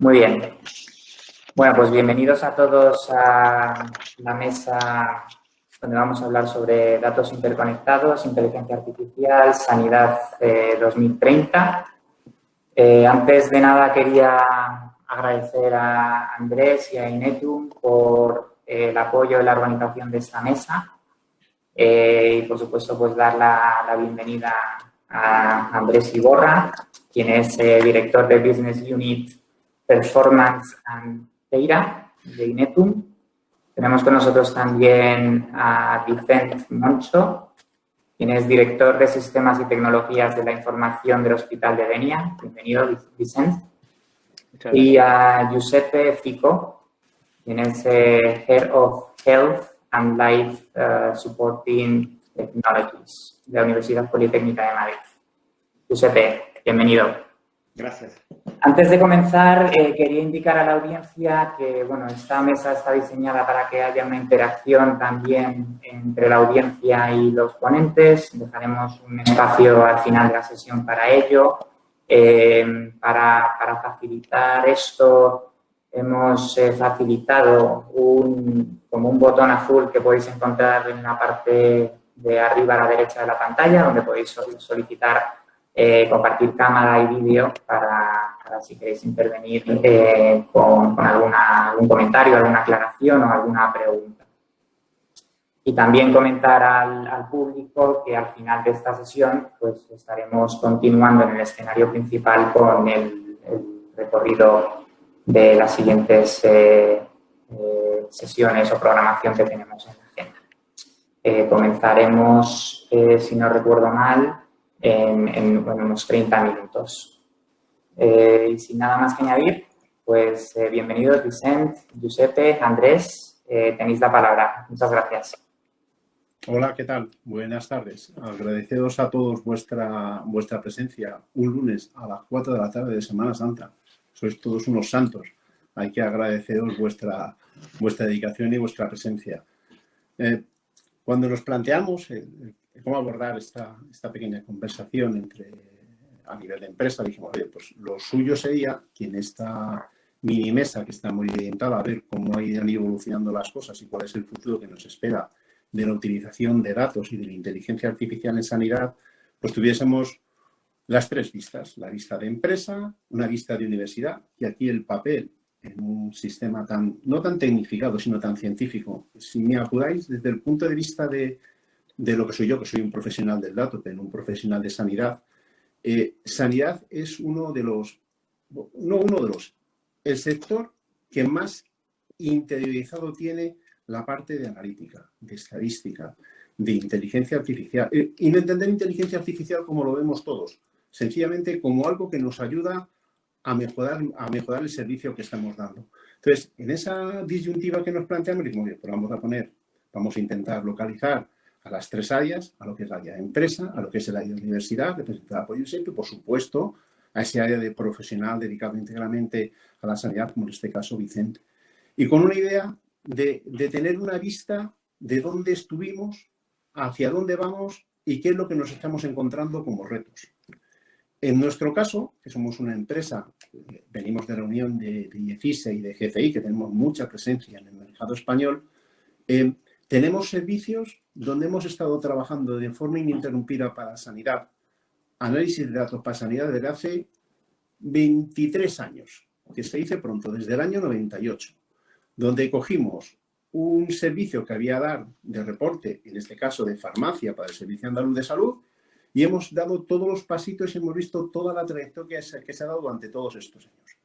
Muy bien. Bueno, pues bienvenidos a todos a la mesa donde vamos a hablar sobre datos interconectados, inteligencia artificial, sanidad 2030. Antes de nada quería agradecer a Andrés y a Inetum por el apoyo en la organización de esta mesa y, por supuesto, pues dar la bienvenida a Andrés Iborra, quien es director de Business Unit Performance and Data de Inetum. Tenemos con nosotros también a Vicent Moncho, quien es director de Sistemas y Tecnologías de la Información del Hospital de Denia. Bienvenido, Vicent. Y a Giuseppe Fico, quien es Head of Health and Life Supporting Technologies de la Universidad Politécnica de Madrid. Giuseppe, bienvenido. Gracias. Antes de comenzar, quería indicar a la audiencia que esta mesa está diseñada para que haya una interacción también entre la audiencia y los ponentes. Dejaremos un espacio al final de la sesión para ello. Para facilitar esto, hemos facilitado como un botón azul que podéis encontrar en la parte de arriba a la derecha de la pantalla, donde podéis solicitar compartir cámara y vídeo para si queréis intervenir con algún comentario, alguna aclaración o alguna pregunta. Y también comentar al público que al final de esta sesión pues estaremos continuando en el escenario principal con el recorrido de las siguientes sesiones o programación que tenemos en la agenda. Comenzaremos, si no recuerdo mal, en unos 30 minutos. Y sin nada más que añadir, pues bienvenidos Vicent, Giuseppe, Andrés, tenéis la palabra. Muchas gracias. Hola, ¿qué tal? Buenas tardes. Agradeceros a todos vuestra presencia un lunes a las 4 de la tarde de Semana Santa. Sois todos unos santos. Hay que agradeceros vuestra dedicación y vuestra presencia. Cuando nos planteamos cómo abordar esta pequeña conversación a nivel de empresa, dijimos, oye, pues lo suyo sería que en esta mini mesa que está muy orientada a ver cómo han ido evolucionando las cosas y cuál es el futuro que nos espera de la utilización de datos y de la inteligencia artificial en sanidad, pues tuviésemos las tres vistas, la vista de empresa, una vista de universidad y aquí el papel en un sistema no tan tecnificado, sino tan científico. Si me apuráis, desde el punto de vista de lo que soy yo, que soy un profesional del dato, pero un profesional de sanidad, sanidad es el sector que más interiorizado tiene la parte de analítica, de estadística, de inteligencia artificial. Y no entender inteligencia artificial como lo vemos todos, sencillamente como algo que nos ayuda a mejorar el servicio que estamos dando. Entonces, en esa disyuntiva que nos planteamos, decimos, pues vamos a intentar localizar a las tres áreas, a lo que es la área de empresa, a lo que es el área de universidad, representada por Giuseppe, y por supuesto, a ese área de profesional dedicado íntegramente a la sanidad, como en este caso Vicente. Y con una idea de tener una vista de dónde estuvimos, hacia dónde vamos y qué es lo que nos estamos encontrando como retos. En nuestro caso, que somos una empresa, venimos de la unión de IEFISE y de GFI, que tenemos mucha presencia en el mercado español, tenemos servicios donde hemos estado trabajando de forma ininterrumpida para sanidad, análisis de datos para sanidad desde hace 23 años, que se dice pronto, desde el año 98, donde cogimos un servicio que había dar de reporte, en este caso de farmacia para el Servicio Andaluz de Salud, y hemos dado todos los pasitos y hemos visto toda la trayectoria que se ha dado durante todos estos años.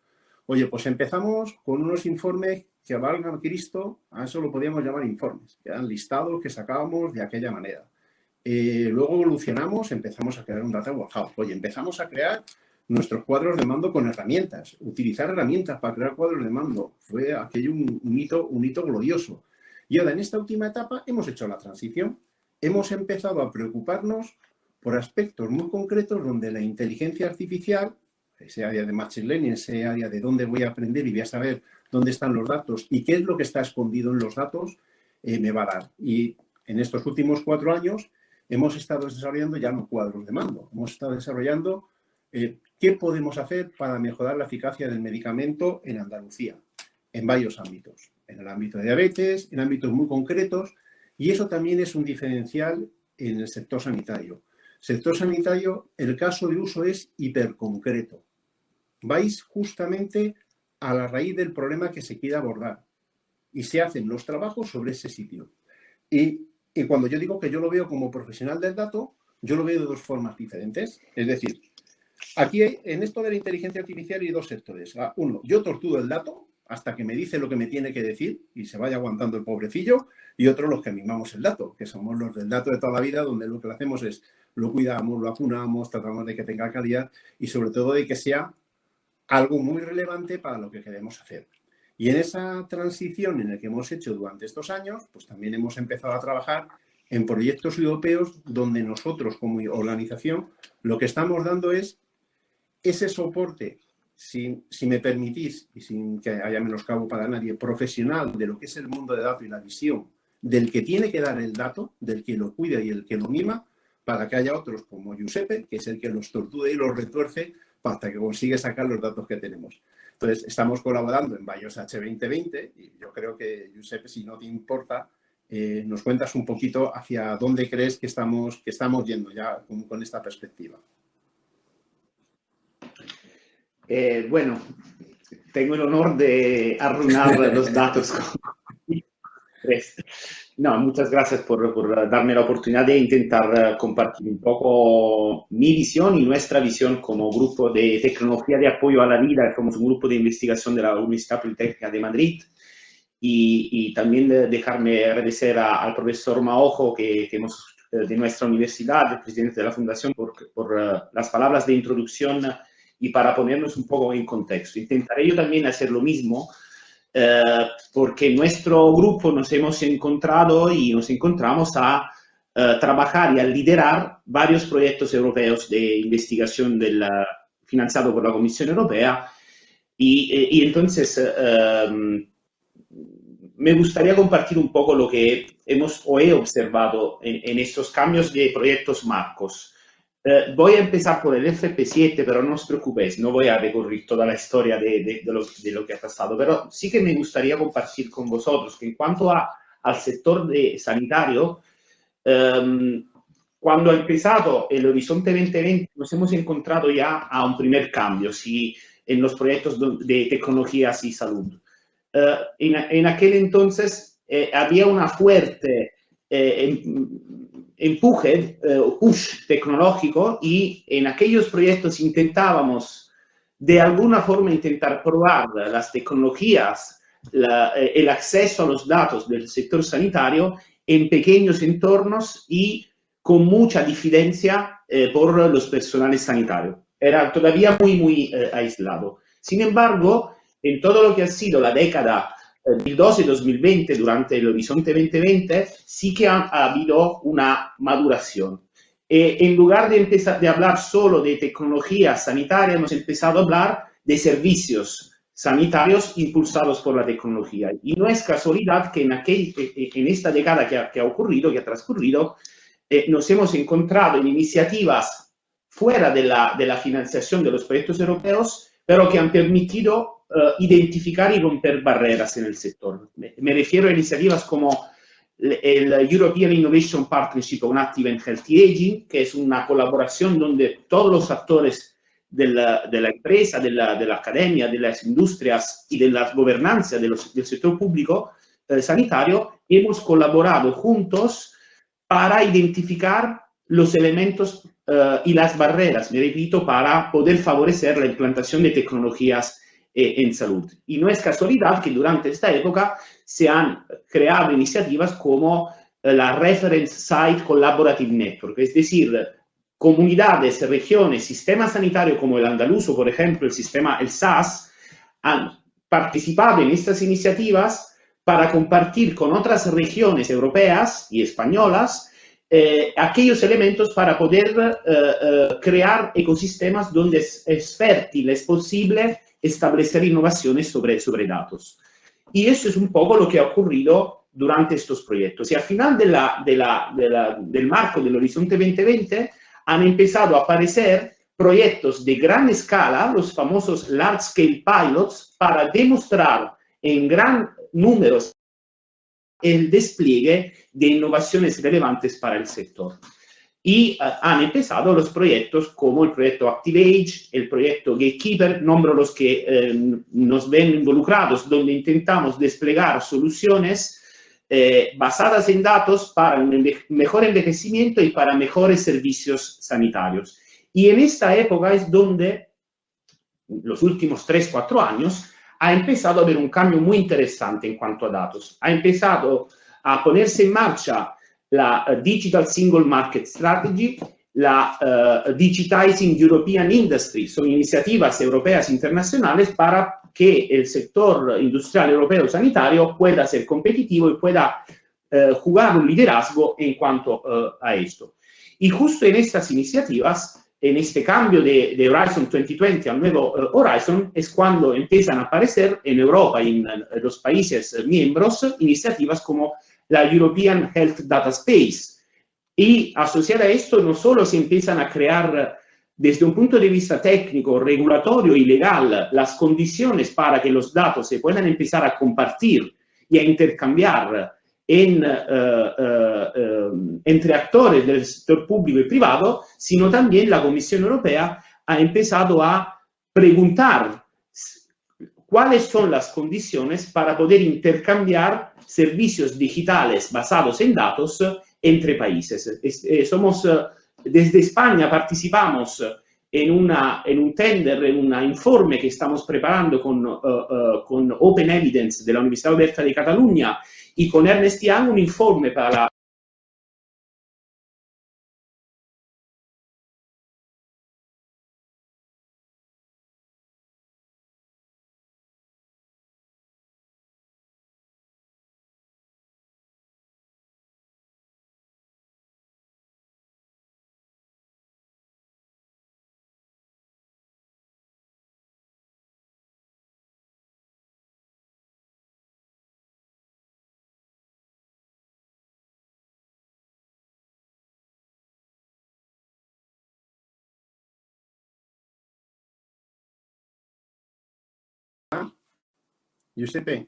Oye, pues empezamos con unos informes que, valga Cristo, a eso lo podíamos llamar informes, que eran listados que sacábamos de aquella manera. Luego evolucionamos, empezamos a crear un data warehouse. Oye, empezamos a crear nuestros cuadros de mando con herramientas, utilizar herramientas para crear cuadros de mando. Fue aquello un hito glorioso. Y ahora, en esta última etapa, hemos hecho la transición. Hemos empezado a preocuparnos por aspectos muy concretos donde la inteligencia artificial, ese área de Machine Learning, ese área de dónde voy a aprender y voy a saber dónde están los datos y qué es lo que está escondido en los datos, me va a dar. Y en estos últimos 4 años hemos estado desarrollando ya no cuadros de mando, hemos estado desarrollando ¿Qué podemos hacer para mejorar la eficacia del medicamento en Andalucía? En varios ámbitos. En el ámbito de diabetes, en ámbitos muy concretos, y eso también es un diferencial en el sector sanitario. Sector sanitario, el caso de uso es hiperconcreto. Vais justamente a la raíz del problema que se quiere abordar y se hacen los trabajos sobre ese sitio. Y cuando yo digo que yo lo veo como profesional del dato, yo lo veo de dos formas diferentes. Es decir, aquí en esto de la inteligencia artificial hay dos sectores. Uno, yo torturo el dato hasta que me dice lo que me tiene que decir y se vaya aguantando el pobrecillo, y otro, los que mimamos el dato, que somos los del dato de toda la vida, donde lo que hacemos es lo cuidamos, lo vacunamos, tratamos de que tenga calidad y sobre todo de que sea algo muy relevante para lo que queremos hacer. Y en esa transición en la que hemos hecho durante estos años, pues también hemos empezado a trabajar en proyectos europeos donde nosotros como organización lo que estamos dando es ese soporte, si me permitís, y sin que haya menoscabo para nadie, profesional de lo que es el mundo de datos y la visión del que tiene que dar el dato, del que lo cuida y el que lo mima, para que haya otros como Giuseppe, que es el que los tortura y los retuerce hasta que consigue sacar los datos que tenemos. Entonces, estamos colaborando en BIOS H2020 y yo creo que, Giuseppe, si no te importa, nos cuentas un poquito hacia dónde crees que estamos yendo ya con esta perspectiva. Bueno, tengo el honor de arruinar los datos. No, muchas gracias por darme la oportunidad de intentar compartir un poco mi visión y nuestra visión como grupo de tecnología de apoyo a la vida. Somos un grupo de investigación de la Universidad Politécnica de Madrid y también dejarme agradecer al profesor Maojo de nuestra universidad, el presidente de la fundación, por las palabras de introducción y para ponernos un poco en contexto. Intentaré yo también hacer lo mismo, porque en nuestro grupo nos hemos encontrado y nos encontramos a trabajar y a liderar varios proyectos europeos de investigación financiados por la Comisión Europea y entonces me gustaría compartir un poco lo que he observado en estos cambios de proyectos marcos. Voy a empezar por el FP7, pero no os preocupéis, no voy a recorrer toda la historia de lo que ha pasado, pero sí que me gustaría compartir con vosotros que en cuanto al sector sanitario, cuando ha empezado el Horizonte 2020 nos hemos encontrado ya a un primer cambio en los proyectos de tecnologías y salud. En aquel entonces había una fuerte push tecnológico y en aquellos proyectos intentábamos de alguna forma probar las tecnologías, el acceso a los datos del sector sanitario en pequeños entornos y con mucha difidencia por los personales sanitarios. Era todavía muy aislado. Sin embargo, en todo lo que ha sido la década 2012-2020, durante el Horizonte 2020, sí que ha habido una maduración. En lugar de hablar solo de tecnología sanitaria, hemos empezado a hablar de servicios sanitarios impulsados por la tecnología. Y no es casualidad que en esta década que ha transcurrido, nos hemos encontrado en iniciativas fuera de la financiación de los proyectos europeos, pero que han permitido identificar y romper barreras en el sector. Me refiero a iniciativas como el European Innovation Partnership on Active and Healthy Aging, que es una colaboración donde todos los actores de la empresa, de la academia, de las industrias y de la gobernanza del sector público sanitario hemos colaborado juntos para identificar los elementos y las barreras, me repito, para poder favorecer la implantación de tecnologías en salud. Y no es casualidad que durante esta época se han creado iniciativas como la Reference Site Collaborative Network, es decir, comunidades, regiones, sistemas sanitarios como el andaluzo, por ejemplo, el SAS, han participado en estas iniciativas para compartir con otras regiones europeas y españolas aquellos elementos para poder crear ecosistemas donde es fértil, es posible establecer innovaciones sobre datos. Y eso es un poco lo que ha ocurrido durante estos proyectos. Y al final del marco del Horizonte 2020 han empezado a aparecer proyectos de gran escala, los famosos large scale pilots, para demostrar en gran número el despliegue de innovaciones relevantes para el sector. Y han empezado los proyectos como el proyecto ActiveAge, el proyecto Gatekeeper, nombro los que nos ven involucrados, donde intentamos desplegar soluciones basadas en datos para un mejor envejecimiento y para mejores servicios sanitarios. Y en esta época es donde, los últimos 3-4 años, ha empezado a haber un cambio muy interesante en cuanto a datos. Ha empezado a ponerse en marcha la Digital Single Market Strategy, la Digitizing European Industry, son iniciativas europeas internacionales para que el sector industrial europeo sanitario pueda ser competitivo y pueda jugar un liderazgo en cuanto a esto. Y justo en estas iniciativas, en este cambio de Horizon 2020 al nuevo Horizon, es cuando empiezan a aparecer en Europa y en los países miembros iniciativas como la European Health Data Space. Y asociada a esto, no solo se empiezan a crear desde un punto de vista técnico, regulatorio y legal las condiciones para que los datos se puedan empezar a compartir y a intercambiar entre actores del sector público y privado, sino también la Comisión Europea ha empezado a preguntar cuáles son las condiciones para poder intercambiar servicios digitales basados en datos entre países. Desde España participamos en un tender, en un informe que estamos preparando con Open Evidence de la Universidad Oberta de Cataluña y con Ernst Young, un informe para Giuseppe.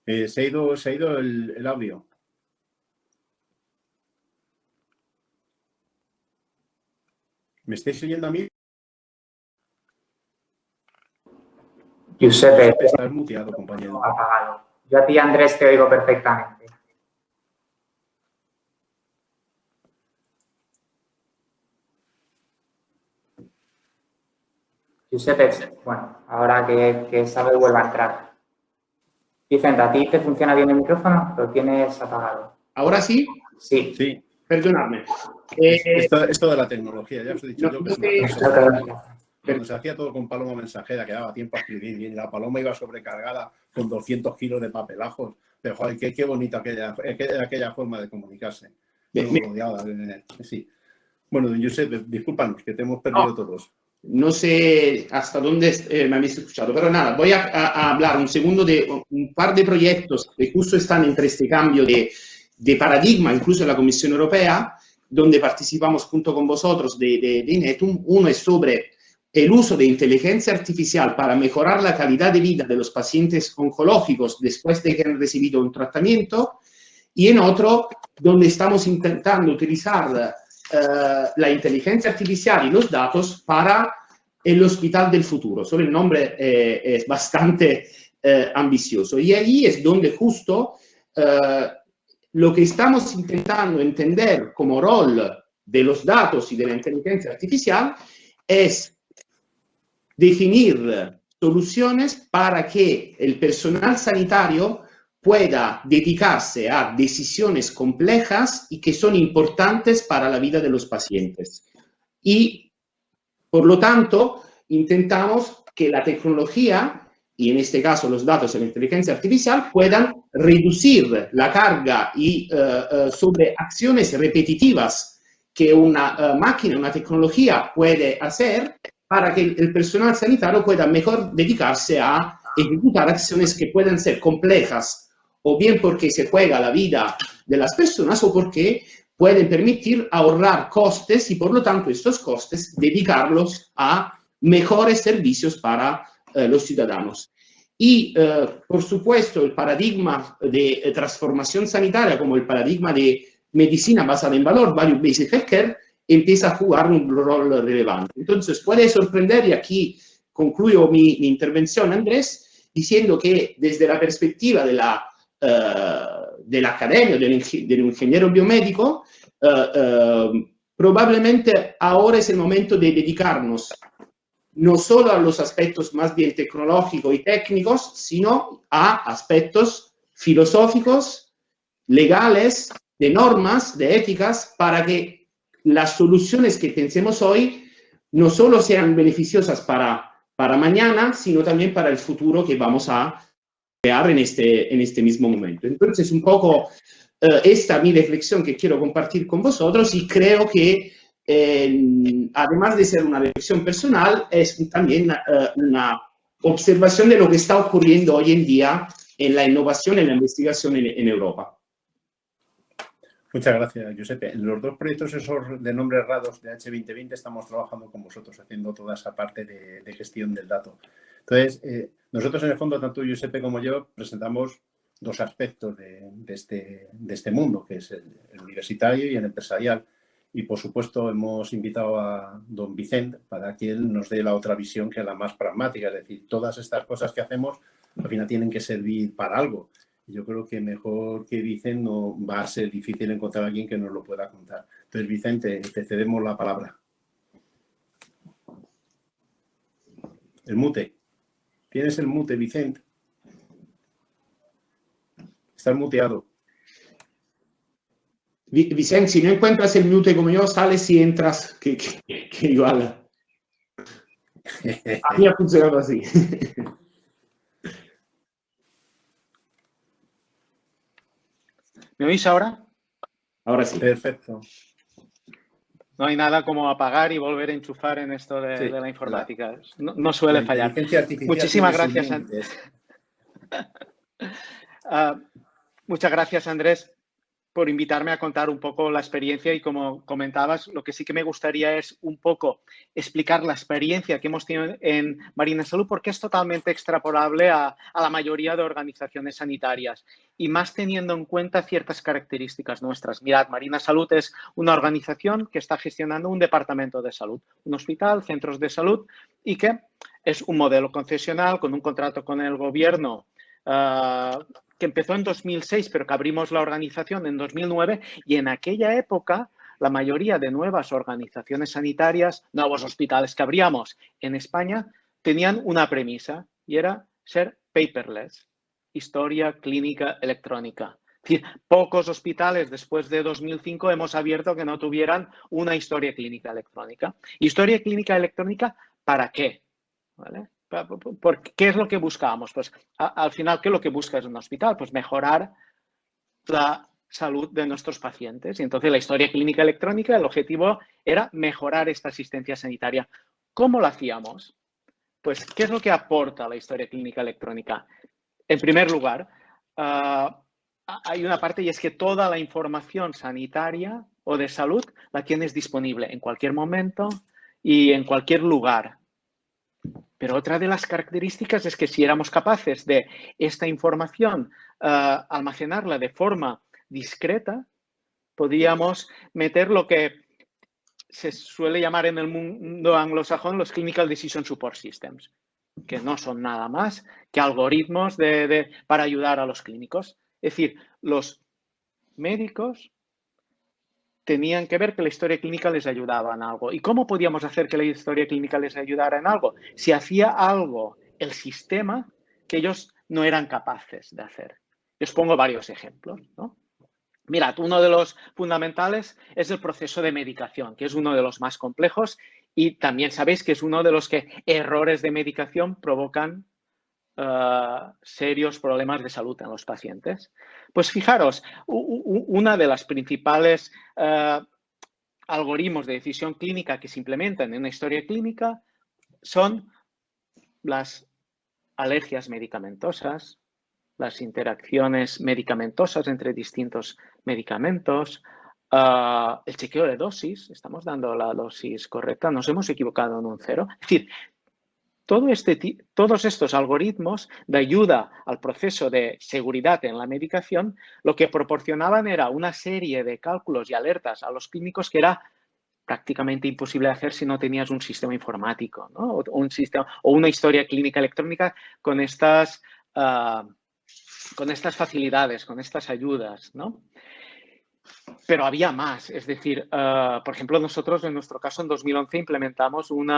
Se ha ido el audio. ¿Me estáis oyendo a mí? Giuseppe, Estás muteado, compañero. apagado. Yo a ti, Andrés, te oigo perfectamente. Giuseppe, bueno, ahora que sabe, vuelva a entrar. Vicente, ¿a ti te funciona bien el micrófono? ¿Lo tienes apagado? ¿Ahora sí? Sí. Sí. Perdonadme. Esto de la tecnología, ya os he dicho yo que es una cosa. Cuando se hacía todo con paloma mensajera, que daba tiempo a escribir bien, y la paloma iba sobrecargada con 200 kilos de papelajos. Pero, joder, qué bonita aquella forma de comunicarse. Sí. Bueno, Josep, discúlpanos, que te hemos perdido todos. No sé hasta dónde me habéis escuchado, pero nada, voy a hablar un segundo de un par de proyectos que justo están entre este cambio de paradigma, incluso en la Comisión Europea, donde participamos junto con vosotros de Inetum. Uno es sobre el uso de inteligencia artificial para mejorar la calidad de vida de los pacientes oncológicos después de que han recibido un tratamiento, y en otro, donde estamos intentando utilizar la inteligencia artificial y los datos para el hospital del futuro. Solo el nombre es bastante ambicioso. Y ahí es donde justo lo que estamos intentando entender como rol de los datos y de la inteligencia artificial es definir soluciones para que el personal sanitario pueda dedicarse a decisiones complejas y que son importantes para la vida de los pacientes. Y, por lo tanto, intentamos que la tecnología, y en este caso los datos y la inteligencia artificial, puedan reducir la carga y sobre acciones repetitivas que una máquina, una tecnología puede hacer para que el personal sanitario pueda mejor dedicarse a ejecutar acciones que pueden ser complejas, o bien porque se juega la vida de las personas o porque pueden permitir ahorrar costes y por lo tanto estos costes dedicarlos a mejores servicios para los ciudadanos. Y por supuesto el paradigma de transformación sanitaria como el paradigma de medicina basada en valor, Value-Based Healthcare, empieza a jugar un rol relevante. Entonces puede sorprender, y aquí concluyo mi intervención, Andrés, diciendo que desde la perspectiva de la academia, del ingeniero biomédico, probablemente ahora es el momento de dedicarnos no solo a los aspectos más bien tecnológicos y técnicos, sino a aspectos filosóficos, legales, de normas, de éticas, para que las soluciones que pensemos hoy no solo sean beneficiosas para mañana, sino también para el futuro que vamos a crear en este mismo momento. Entonces, un poco esta mi reflexión que quiero compartir con vosotros, y creo que además de ser una reflexión personal, es también una observación de lo que está ocurriendo hoy en día en la innovación y en la investigación en Europa. Muchas gracias, Giuseppe. En los dos proyectos esos de nombres raros de H2020 estamos trabajando con vosotros, haciendo toda esa parte de gestión del dato. Entonces, nosotros en el fondo, tanto Giuseppe como yo, presentamos dos aspectos de este mundo, que es el universitario y el empresarial. Y, por supuesto, hemos invitado a don Vicente para que él nos dé la otra visión, que es la más pragmática. Es decir, todas estas cosas que hacemos, al final tienen que servir para algo. Yo creo que mejor que Vicente no va a ser difícil encontrar a alguien que nos lo pueda contar. Entonces, Vicente, te cedemos la palabra. El mute. ¿Tienes el mute, Vicente? Estás muteado. Vicente, si no encuentras el mute como yo, sales y entras, que igual. A mí ha funcionado así. ¿Me oís ahora? Ahora sí. Perfecto. No hay nada como apagar y volver a enchufar en esto de la informática. No suele fallar. Inteligencia artificial. Muchísimas gracias. Muchas gracias, Andrés, por invitarme a contar un poco la experiencia, y como comentabas, lo que sí que me gustaría es un poco explicar la experiencia que hemos tenido en Marina Salud, porque es totalmente extrapolable a la mayoría de organizaciones sanitarias, y más teniendo en cuenta ciertas características nuestras. Mirad, Marina Salud es una organización que está gestionando un departamento de salud, un hospital, centros de salud, y que es un modelo concesional con un contrato con el gobierno que empezó en 2006, pero que abrimos la organización en 2009, y en aquella época la mayoría de nuevas organizaciones sanitarias, nuevos hospitales que abríamos en España, tenían una premisa, y era ser paperless, historia clínica electrónica. Es decir, pocos hospitales después de 2005 hemos abierto que no tuvieran una historia clínica electrónica. ¿Historia clínica electrónica para qué? ¿Vale? ¿Qué es lo que buscamos? Pues al final, ¿qué es lo que busca un hospital? Pues mejorar la salud de nuestros pacientes. Y entonces la historia clínica electrónica, el objetivo era mejorar esta asistencia sanitaria. ¿Cómo lo hacíamos? Pues, ¿qué es lo que aporta la historia clínica electrónica? En primer lugar, hay una parte, y es que toda la información sanitaria o de salud la tienes disponible en cualquier momento y en cualquier lugar. Pero otra de las características es que si éramos capaces de esta información almacenarla de forma discreta, podíamos meter lo que se suele llamar en el mundo anglosajón los Clinical Decision Support Systems, que no son nada más que algoritmos para ayudar a los clínicos. Es decir, los médicos tenían que ver que la historia clínica les ayudaba en algo. ¿Y cómo podíamos hacer que la historia clínica les ayudara en algo? Si hacía algo el sistema que ellos no eran capaces de hacer. Yo os pongo varios ejemplos, ¿no? Mirad, uno de los fundamentales es el proceso de medicación, que es uno de los más complejos, y también sabéis que es uno de los que errores de medicación provocan serios problemas de salud en los pacientes. Pues fijaros, una de las principales algoritmos de decisión clínica que se implementan en una historia clínica son las alergias medicamentosas, las interacciones medicamentosas entre distintos medicamentos, el chequeo de dosis, estamos dando la dosis correcta, nos hemos equivocado en un 0. Es decir, todos estos algoritmos de ayuda al proceso de seguridad en la medicación, lo que proporcionaban era una serie de cálculos y alertas a los clínicos que era prácticamente imposible de hacer si no tenías un sistema informático, ¿no? O una historia clínica electrónica con estas facilidades, con estas ayudas, ¿no? Pero había más, es decir, por ejemplo, nosotros en nuestro caso en 2011 implementamos un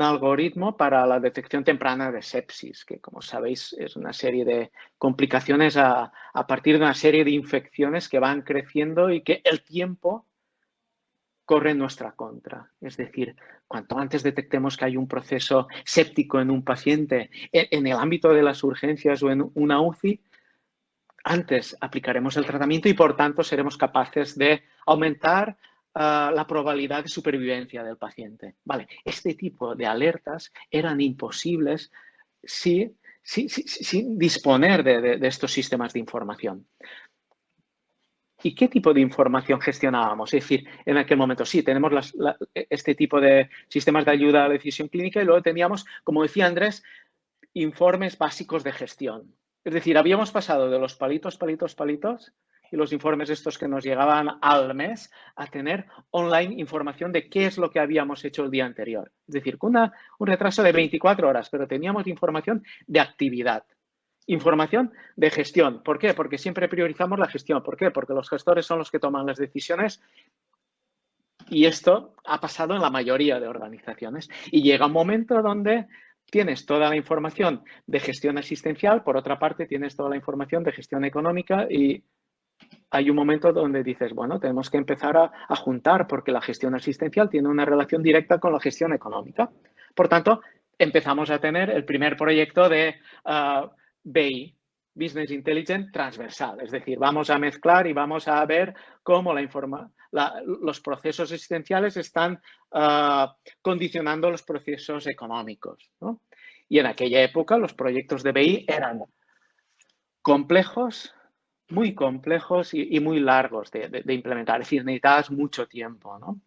algoritmo para la detección temprana de sepsis, que como sabéis es una serie de complicaciones a partir de una serie de infecciones que van creciendo y que el tiempo corre en nuestra contra. Es decir, cuanto antes detectemos que hay un proceso séptico en un paciente en el ámbito de las urgencias o en una UCI, antes aplicaremos el tratamiento y, por tanto, seremos capaces de aumentar la probabilidad de supervivencia del paciente. Vale, este tipo de alertas eran imposibles sin disponer de estos sistemas de información. ¿Y qué tipo de información gestionábamos? Es decir, en aquel momento sí, tenemos este tipo de sistemas de ayuda a la decisión clínica y luego teníamos, como decía Andrés, informes básicos de gestión. Es decir, habíamos pasado de los palitos y los informes estos que nos llegaban al mes a tener online información de qué es lo que habíamos hecho el día anterior. Es decir, con un retraso de 24 horas, pero teníamos información de actividad. Información de gestión. ¿Por qué? Porque siempre priorizamos la gestión. ¿Por qué? Porque los gestores son los que toman las decisiones y esto ha pasado en la mayoría de organizaciones. Y llega un momento donde tienes toda la información de gestión asistencial, por otra parte tienes toda la información de gestión económica y hay un momento donde dices, bueno, tenemos que empezar a juntar porque la gestión asistencial tiene una relación directa con la gestión económica. Por tanto, empezamos a tener el primer proyecto de BI, Business Intelligence transversal. Es decir, vamos a mezclar y vamos a ver cómo los procesos asistenciales están condicionando los procesos económicos, ¿no? Y en aquella época los proyectos de BI eran complejos, muy complejos y muy largos de implementar. Es decir, necesitabas mucho tiempo, ¿no?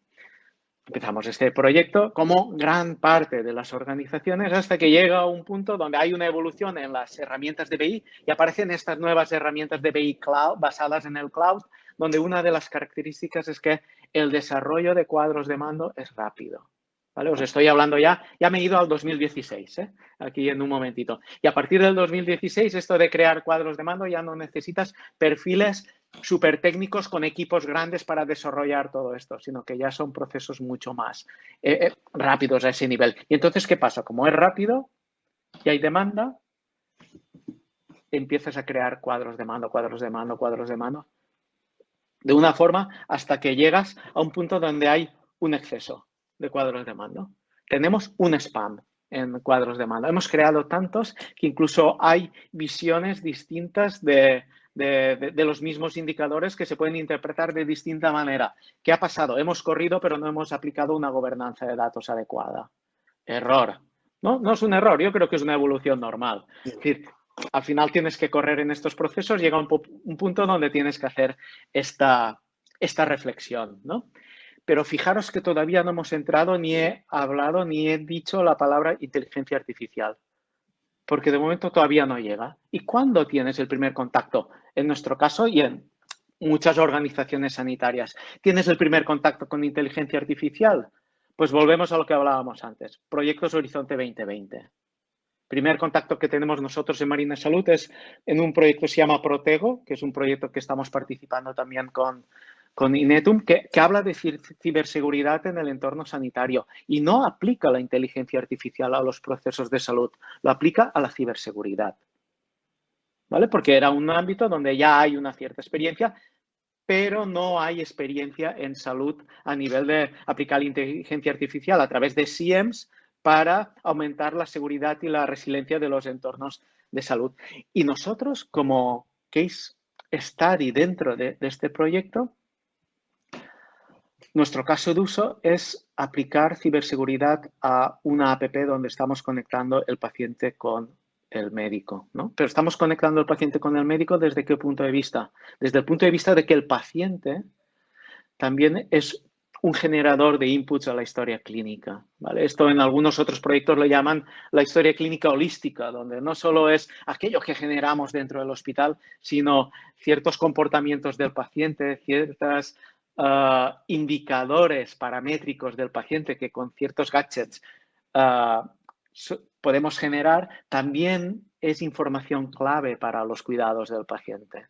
Empezamos este proyecto como gran parte de las organizaciones hasta que llega un punto donde hay una evolución en las herramientas de BI y aparecen estas nuevas herramientas de BI Cloud, basadas en el cloud, donde una de las características es que el desarrollo de cuadros de mando es rápido. ¿Vale? Os estoy hablando ya me he ido al 2016, aquí en un momentito. Y a partir del 2016, esto de crear cuadros de mando ya no necesitas perfiles súper técnicos con equipos grandes para desarrollar todo esto, sino que ya son procesos mucho más rápidos a ese nivel. Y entonces, ¿qué pasa? Como es rápido y hay demanda, empiezas a crear cuadros de mando, de una forma hasta que llegas a un punto donde hay un exceso de cuadros de mando. Tenemos un spam en cuadros de mando. Hemos creado tantos que incluso hay visiones distintas de los mismos indicadores que se pueden interpretar de distinta manera. ¿Qué ha pasado? Hemos corrido, pero no hemos aplicado una gobernanza de datos adecuada. Error. No es un error, yo creo que es una evolución normal. Es decir, al final tienes que correr en estos procesos, llega un punto donde tienes que hacer esta reflexión, ¿no? Pero fijaros que todavía no hemos entrado, ni he hablado, ni he dicho la palabra inteligencia artificial, porque de momento todavía no llega. ¿Y cuándo tienes el primer contacto? En nuestro caso y en muchas organizaciones sanitarias. ¿Tienes el primer contacto con inteligencia artificial? Pues volvemos a lo que hablábamos antes, Proyectos Horizonte 2020. Primer contacto que tenemos nosotros en Marina Salud es en un proyecto que se llama Protego, que es un proyecto que estamos participando también con Inetum, que habla de ciberseguridad en el entorno sanitario y no aplica la inteligencia artificial a los procesos de salud, lo aplica a la ciberseguridad, ¿vale? Porque era un ámbito donde ya hay una cierta experiencia, pero no hay experiencia en salud a nivel de aplicar la inteligencia artificial a través de SIEMs para aumentar la seguridad y la resiliencia de los entornos de salud. Y nosotros, como case study dentro de este proyecto, nuestro caso de uso es aplicar ciberseguridad a una app donde estamos conectando el paciente con el médico, ¿no? Pero estamos conectando el paciente con el médico ¿desde qué punto de vista? Desde el punto de vista de que el paciente también es un generador de inputs a la historia clínica, ¿vale? Esto en algunos otros proyectos lo llaman la historia clínica holística, donde no solo es aquello que generamos dentro del hospital, sino ciertos comportamientos del paciente, ciertos indicadores paramétricos del paciente que con ciertos gadgets podemos generar, también es información clave para los cuidados del paciente.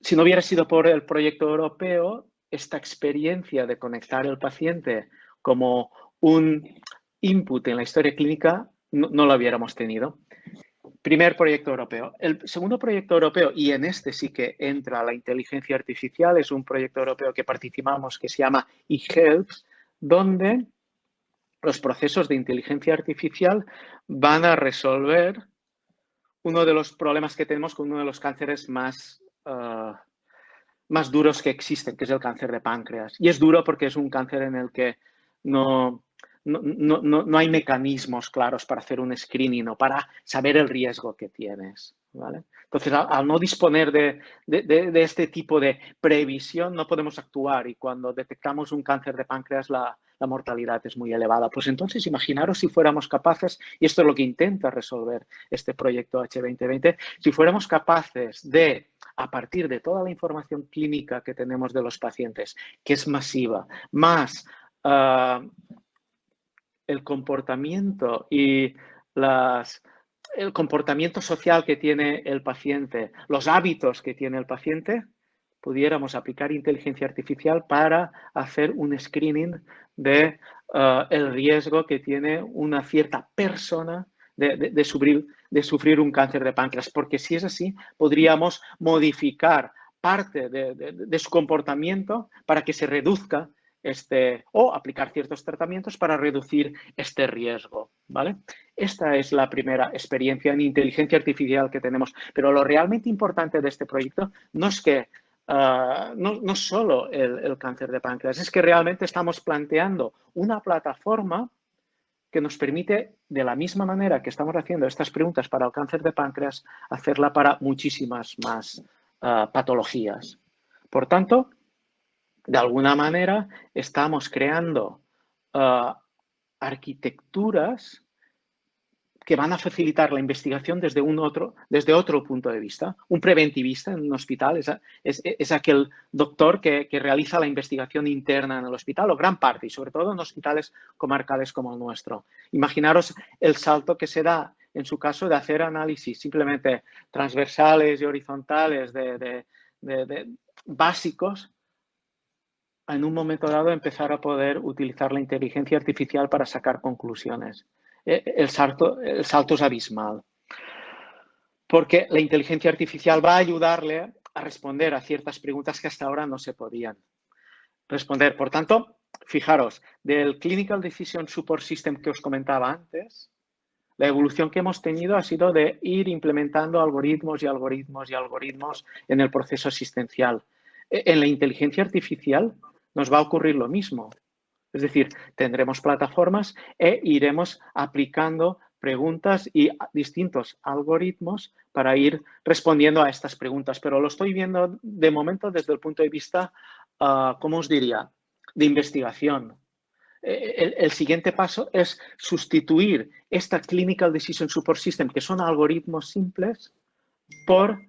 Si no hubiera sido por el proyecto europeo, esta experiencia de conectar el paciente como un input en la historia clínica no lo hubiéramos tenido. Primer proyecto europeo. El segundo proyecto europeo, y en este sí que entra la inteligencia artificial, es un proyecto europeo que participamos que se llama eHealth, donde los procesos de inteligencia artificial van a resolver uno de los problemas que tenemos con uno de los cánceres más duros que existen, que es el cáncer de páncreas. Y es duro porque es un cáncer en el que no hay mecanismos claros para hacer un screening o para saber el riesgo que tienes, ¿vale? Entonces, al no disponer de este tipo de previsión, no podemos actuar, y cuando detectamos un cáncer de páncreas, la mortalidad es muy elevada. Pues entonces, imaginaros si fuéramos capaces, y esto es lo que intenta resolver este proyecto H2020, si fuéramos capaces de, a partir de toda la información clínica que tenemos de los pacientes, que es masiva, más el comportamiento y el comportamiento social que tiene el paciente, los hábitos que tiene el paciente, pudiéramos aplicar inteligencia artificial para hacer un screening de el riesgo que tiene una cierta persona de sufrir un cáncer de páncreas. Porque si es así, podríamos modificar parte de su comportamiento para que se reduzca o aplicar ciertos tratamientos para reducir este riesgo, ¿vale? Esta es la primera experiencia en inteligencia artificial que tenemos. Pero lo realmente importante de este proyecto no es que no solo el cáncer de páncreas, es que realmente estamos planteando una plataforma que nos permite, de la misma manera que estamos haciendo estas preguntas para el cáncer de páncreas, hacerla para muchísimas más patologías. Por tanto, de alguna manera estamos creando arquitecturas que van a facilitar la investigación desde otro punto de vista. Un preventivista en un hospital es aquel doctor que realiza la investigación interna en el hospital, o gran parte, y sobre todo en hospitales comarcales como el nuestro. Imaginaros el salto que se da en su caso de hacer análisis simplemente transversales y horizontales de básicos, en un momento dado empezar a poder utilizar la inteligencia artificial para sacar conclusiones. El salto es abismal, porque la inteligencia artificial va a ayudarle a responder a ciertas preguntas que hasta ahora no se podían responder. Por tanto, fijaros, del Clinical Decision Support System que os comentaba antes, la evolución que hemos tenido ha sido de ir implementando algoritmos y algoritmos y algoritmos en el proceso asistencial. En la inteligencia artificial nos va a ocurrir lo mismo. Es decir, tendremos plataformas e iremos aplicando preguntas y distintos algoritmos para ir respondiendo a estas preguntas. Pero lo estoy viendo de momento desde el punto de vista, ¿cómo os diría?, de investigación. El siguiente paso es sustituir esta Clinical Decision Support System, que son algoritmos simples, por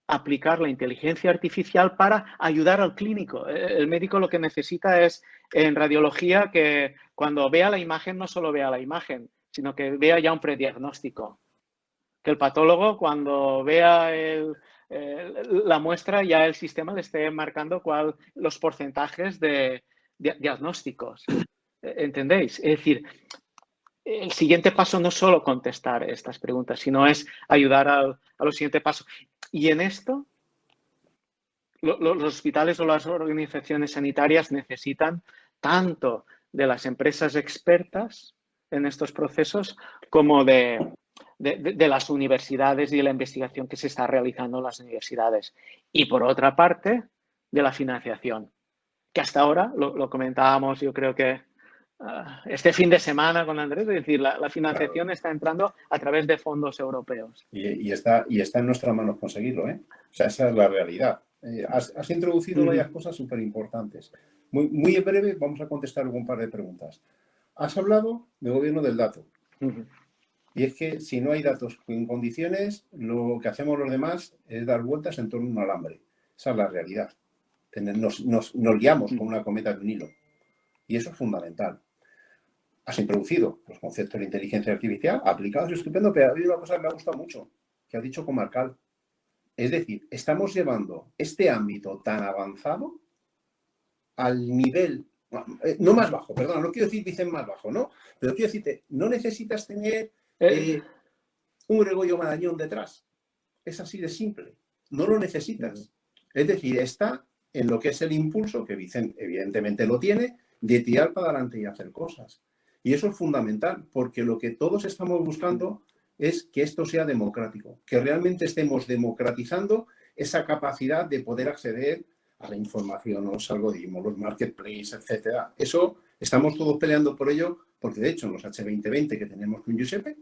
aplicar la inteligencia artificial para ayudar al clínico. El médico lo que necesita es, en radiología, que cuando vea la imagen no solo vea la imagen, sino que vea ya un prediagnóstico. Que el patólogo, cuando vea la muestra, ya el sistema le esté marcando los porcentajes de diagnósticos. ¿Entendéis? Es decir, el siguiente paso no es solo contestar estas preguntas, sino es ayudar a los siguientes pasos. Y en esto, los hospitales o las organizaciones sanitarias necesitan tanto de las empresas expertas en estos procesos como de las universidades y de la investigación que se está realizando en las universidades. Y por otra parte, de la financiación. que hasta ahora, lo comentábamos, yo creo que este fin de semana con Andrés, es decir, la financiación está entrando a través de fondos europeos. Y está en nuestras manos conseguirlo, ¿eh? O sea, esa es la realidad. Has introducido varias cosas súper importantes. Muy en breve vamos a contestar algún par de preguntas. Has hablado de gobierno del dato. Y es que si no hay datos en condiciones, lo que hacemos los demás es dar vueltas en torno a un alambre. Esa es la realidad. Nos guiamos con una cometa de un hilo. Y eso es fundamental. Has introducido los conceptos de inteligencia artificial aplicados, estupendo, pero ha habido una cosa que me ha gustado mucho, que ha dicho Comarcal. Es decir, estamos llevando este ámbito tan avanzado al nivel, no más bajo, perdón, no quiero decir dicen más bajo, ¿no? Pero quiero decirte, no necesitas tener un Gregorio Marañón detrás. Es así de simple. No lo necesitas. Es decir, está en lo que es el impulso, que Vicente evidentemente lo tiene, de tirar para adelante y hacer cosas. Y eso es fundamental, porque lo que todos estamos buscando es que esto sea democrático, que realmente estemos democratizando esa capacidad de poder acceder a la información, los algoritmos, los marketplaces, etcétera. Eso estamos todos peleando por ello, porque de hecho en los H2020 que tenemos con Giuseppe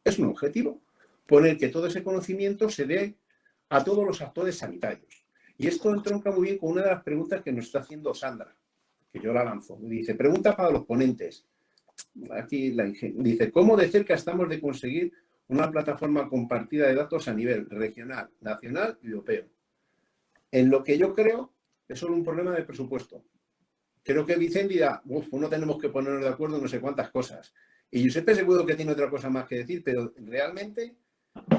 es un objetivo, poner que todo ese conocimiento se dé a todos los actores sanitarios. Y esto entronca muy bien con una de las preguntas que nos está haciendo Sandra, que yo la lanzo. Dice, pregunta para los ponentes. Aquí dice, ¿cómo de cerca estamos de conseguir una plataforma compartida de datos a nivel regional, nacional y europeo? En lo que yo creo es solo un problema de presupuesto. Creo que Vicente dirá, no tenemos que ponernos de acuerdo en no sé cuántas cosas. Y Giuseppe seguro que tiene otra cosa más que decir, pero realmente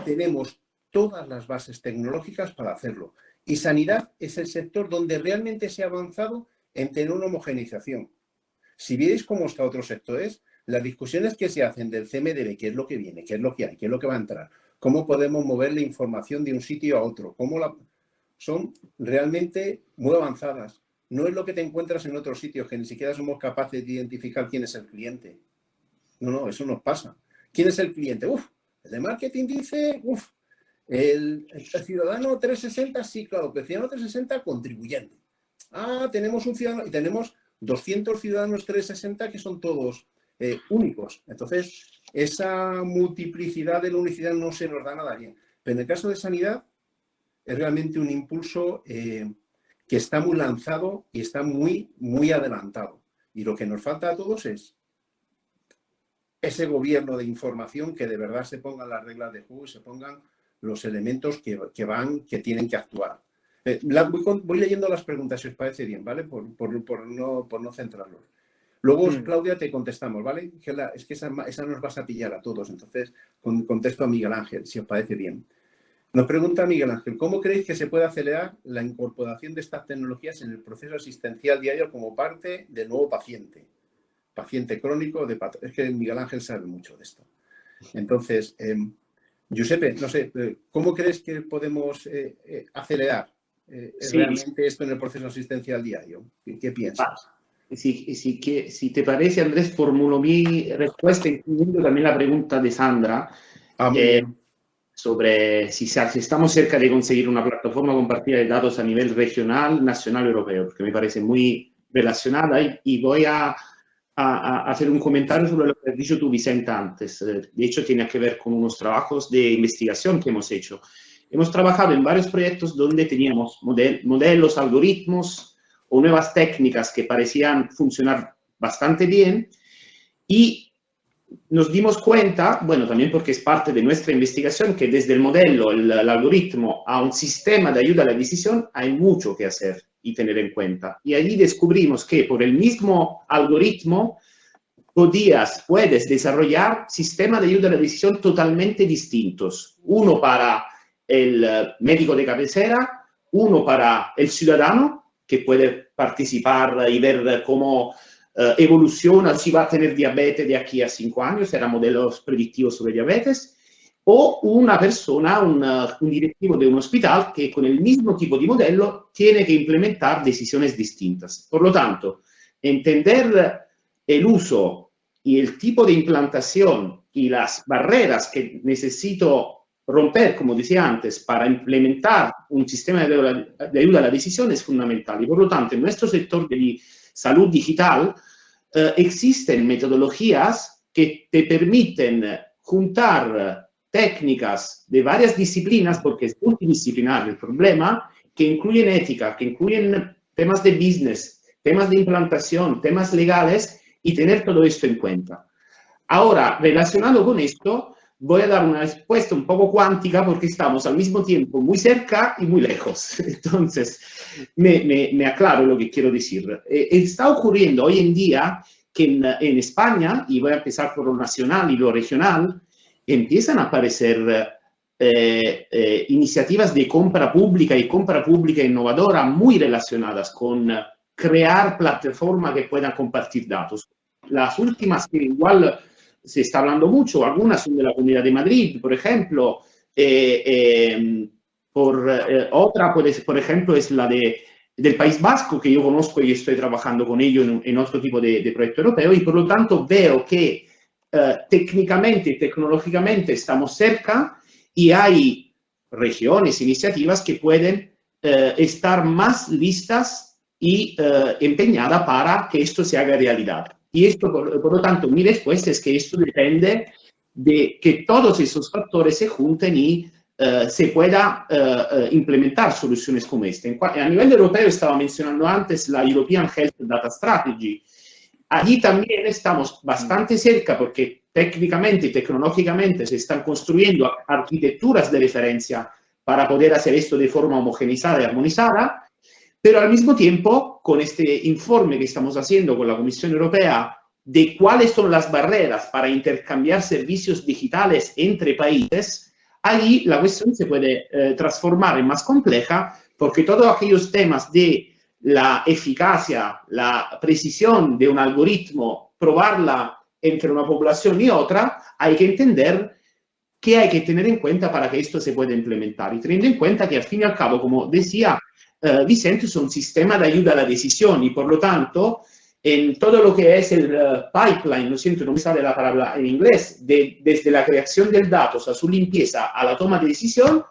tenemos todas las bases tecnológicas para hacerlo. Y sanidad es el sector donde realmente se ha avanzado en tener una homogeneización. Si vierais cómo está otros sectores, las discusiones que se hacen del CMDB, qué es lo que viene, qué es lo que hay, qué es lo que va a entrar, cómo podemos mover la información de un sitio a otro, son realmente muy avanzadas. No es lo que te encuentras en otros sitios, que ni siquiera somos capaces de identificar quién es el cliente. No, eso nos pasa. ¿Quién es el cliente? El de marketing dice, el ciudadano 360, sí, claro, pero el ciudadano 360 contribuyente. Tenemos un ciudadano y tenemos 200 ciudadanos 360 que son todos únicos. Entonces, esa multiplicidad de la unicidad no se nos da nada bien. Pero en el caso de sanidad, es realmente un impulso que está muy lanzado y está muy, muy adelantado. Y lo que nos falta a todos es ese gobierno de información que de verdad se pongan las reglas de juego y se pongan los elementos que tienen que actuar. Voy leyendo las preguntas, si os parece bien, ¿vale? Por no centrarlos. Luego, Claudia, te contestamos, ¿vale? Es que esa nos vas a pillar a todos. Entonces, contesto a Miguel Ángel, si os parece bien. Nos pregunta Miguel Ángel, ¿cómo creéis que se puede acelerar la incorporación de estas tecnologías en el proceso asistencial diario como parte del nuevo paciente? Paciente crónico, es que Miguel Ángel sabe mucho de esto. Entonces, Giuseppe, no sé, ¿cómo crees que podemos acelerar realmente esto en el proceso asistencial diario? ¿Qué piensas? Si te parece, Andrés, formulo mi respuesta incluyendo también la pregunta de Sandra sobre si estamos cerca de conseguir una plataforma compartida de datos a nivel regional, nacional, europeo, porque me parece muy relacionada y voy a hacer un comentario sobre lo que has dicho tú, Vicente, antes. De hecho, tiene que ver con unos trabajos de investigación que hemos hecho. Hemos trabajado en varios proyectos donde teníamos modelos, algoritmos o nuevas técnicas que parecían funcionar bastante bien y nos dimos cuenta, bueno, también porque es parte de nuestra investigación, que desde el modelo, el algoritmo, a un sistema de ayuda a la decisión, hay mucho que hacer y tener en cuenta. Y allí descubrimos que por el mismo algoritmo puedes desarrollar sistemas de ayuda a la decisión totalmente distintos. Uno para el médico de cabecera, uno para el ciudadano, que puede participar y ver cómo evoluciona, si va a tener diabetes de aquí a 5 años, serán modelos predictivos sobre diabetes, o una persona, un directivo de un hospital que con el mismo tipo de modelo tiene que implementar decisiones distintas. Por lo tanto, entender el uso y el tipo de implantación y las barreras que necesito romper, como decía antes, para implementar un sistema de ayuda a la decisión es fundamental. Y por lo tanto, en nuestro sector de salud digital existen metodologías que te permiten juntar técnicas de varias disciplinas, porque es multidisciplinar el problema, que incluyen ética, que incluyen temas de business, temas de implantación, temas legales, y tener todo esto en cuenta. Ahora, relacionado con esto, voy a dar una respuesta un poco cuántica porque estamos al mismo tiempo muy cerca y muy lejos. Entonces, me aclaro lo que quiero decir. Está ocurriendo hoy en día que en España, y voy a empezar por lo nacional y lo regional, empiezan a aparecer iniciativas de compra pública y compra pública innovadora muy relacionadas con crear plataformas que puedan compartir datos. Las últimas que igual se está hablando mucho, algunas son de la Comunidad de Madrid, por ejemplo, otra, por ejemplo, es la del País Vasco, que yo conozco y estoy trabajando con ellos en otro tipo de proyecto europeo, y por lo tanto veo que técnicamente y tecnológicamente estamos cerca y hay regiones, iniciativas que pueden estar más listas y empeñadas para que esto se haga realidad. Y esto, por lo tanto, mi respuesta es que esto depende de que todos esos factores se junten y se pueda implementar soluciones como esta. A nivel europeo, estaba mencionando antes la European Health Data Strategy. Allí también estamos bastante cerca porque técnicamente y tecnológicamente se están construyendo arquitecturas de referencia para poder hacer esto de forma homogenizada y armonizada, pero al mismo tiempo, con este informe que estamos haciendo con la Comisión Europea de cuáles son las barreras para intercambiar servicios digitales entre países, ahí la cuestión se puede transformar en más compleja porque todos aquellos temas de la eficacia, la precisión de un algoritmo, probarla entre una población y otra, hay que entender qué hay que tener en cuenta para que esto se pueda implementar. Y teniendo en cuenta que al fin y al cabo, como decía Vicente, es un sistema de ayuda a la decisión y por lo tanto, en todo lo que es el pipeline, lo siento, no me sale la palabra en inglés, desde la creación del dato, o sea, su limpieza a la toma de decisión,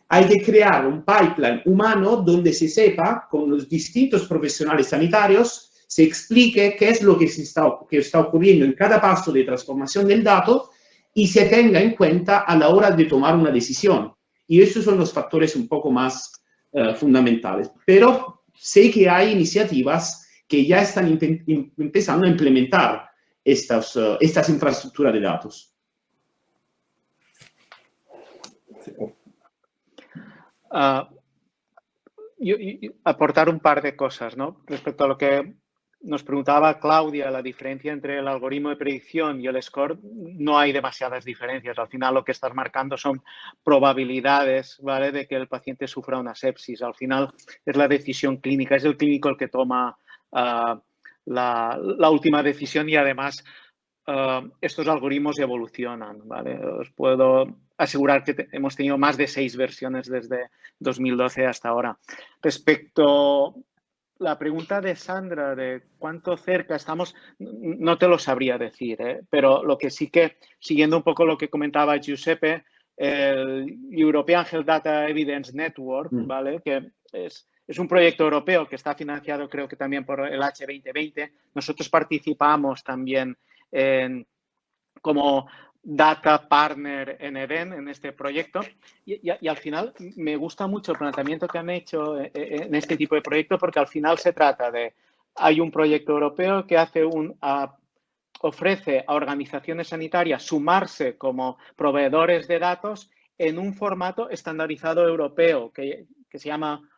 hay que crear un pipeline humano donde se sepa, con los distintos profesionales sanitarios, se explique qué es lo que está ocurriendo en cada paso de transformación del dato y se tenga en cuenta a la hora de tomar una decisión. Y esos son los factores un poco más fundamentales. Pero sé que hay iniciativas que ya están empezando a implementar estas infraestructuras de datos. Aportar un par de cosas, ¿no? Respecto a lo que nos preguntaba Claudia, la diferencia entre el algoritmo de predicción y el score, no hay demasiadas diferencias. Al final lo que estás marcando son probabilidades, ¿vale?, de que el paciente sufra una sepsis. Al final es la decisión clínica, es el clínico el que toma la última decisión y además estos algoritmos evolucionan, ¿vale? Os puedo asegurar que hemos tenido más de 6 versiones desde 2012 hasta ahora. Respecto la pregunta de Sandra de cuánto cerca estamos, no te lo sabría decir, pero lo que sí que, siguiendo un poco lo que comentaba Giuseppe, el European Health Data Evidence Network, ¿vale?, que es un proyecto europeo que está financiado creo que también por el H2020. Nosotros participamos también como data partner en EDEN, en este proyecto, y al final me gusta mucho el planteamiento que han hecho en este tipo de proyecto porque al final se trata de, hay un proyecto europeo que hace ofrece a organizaciones sanitarias sumarse como proveedores de datos en un formato estandarizado europeo que se llama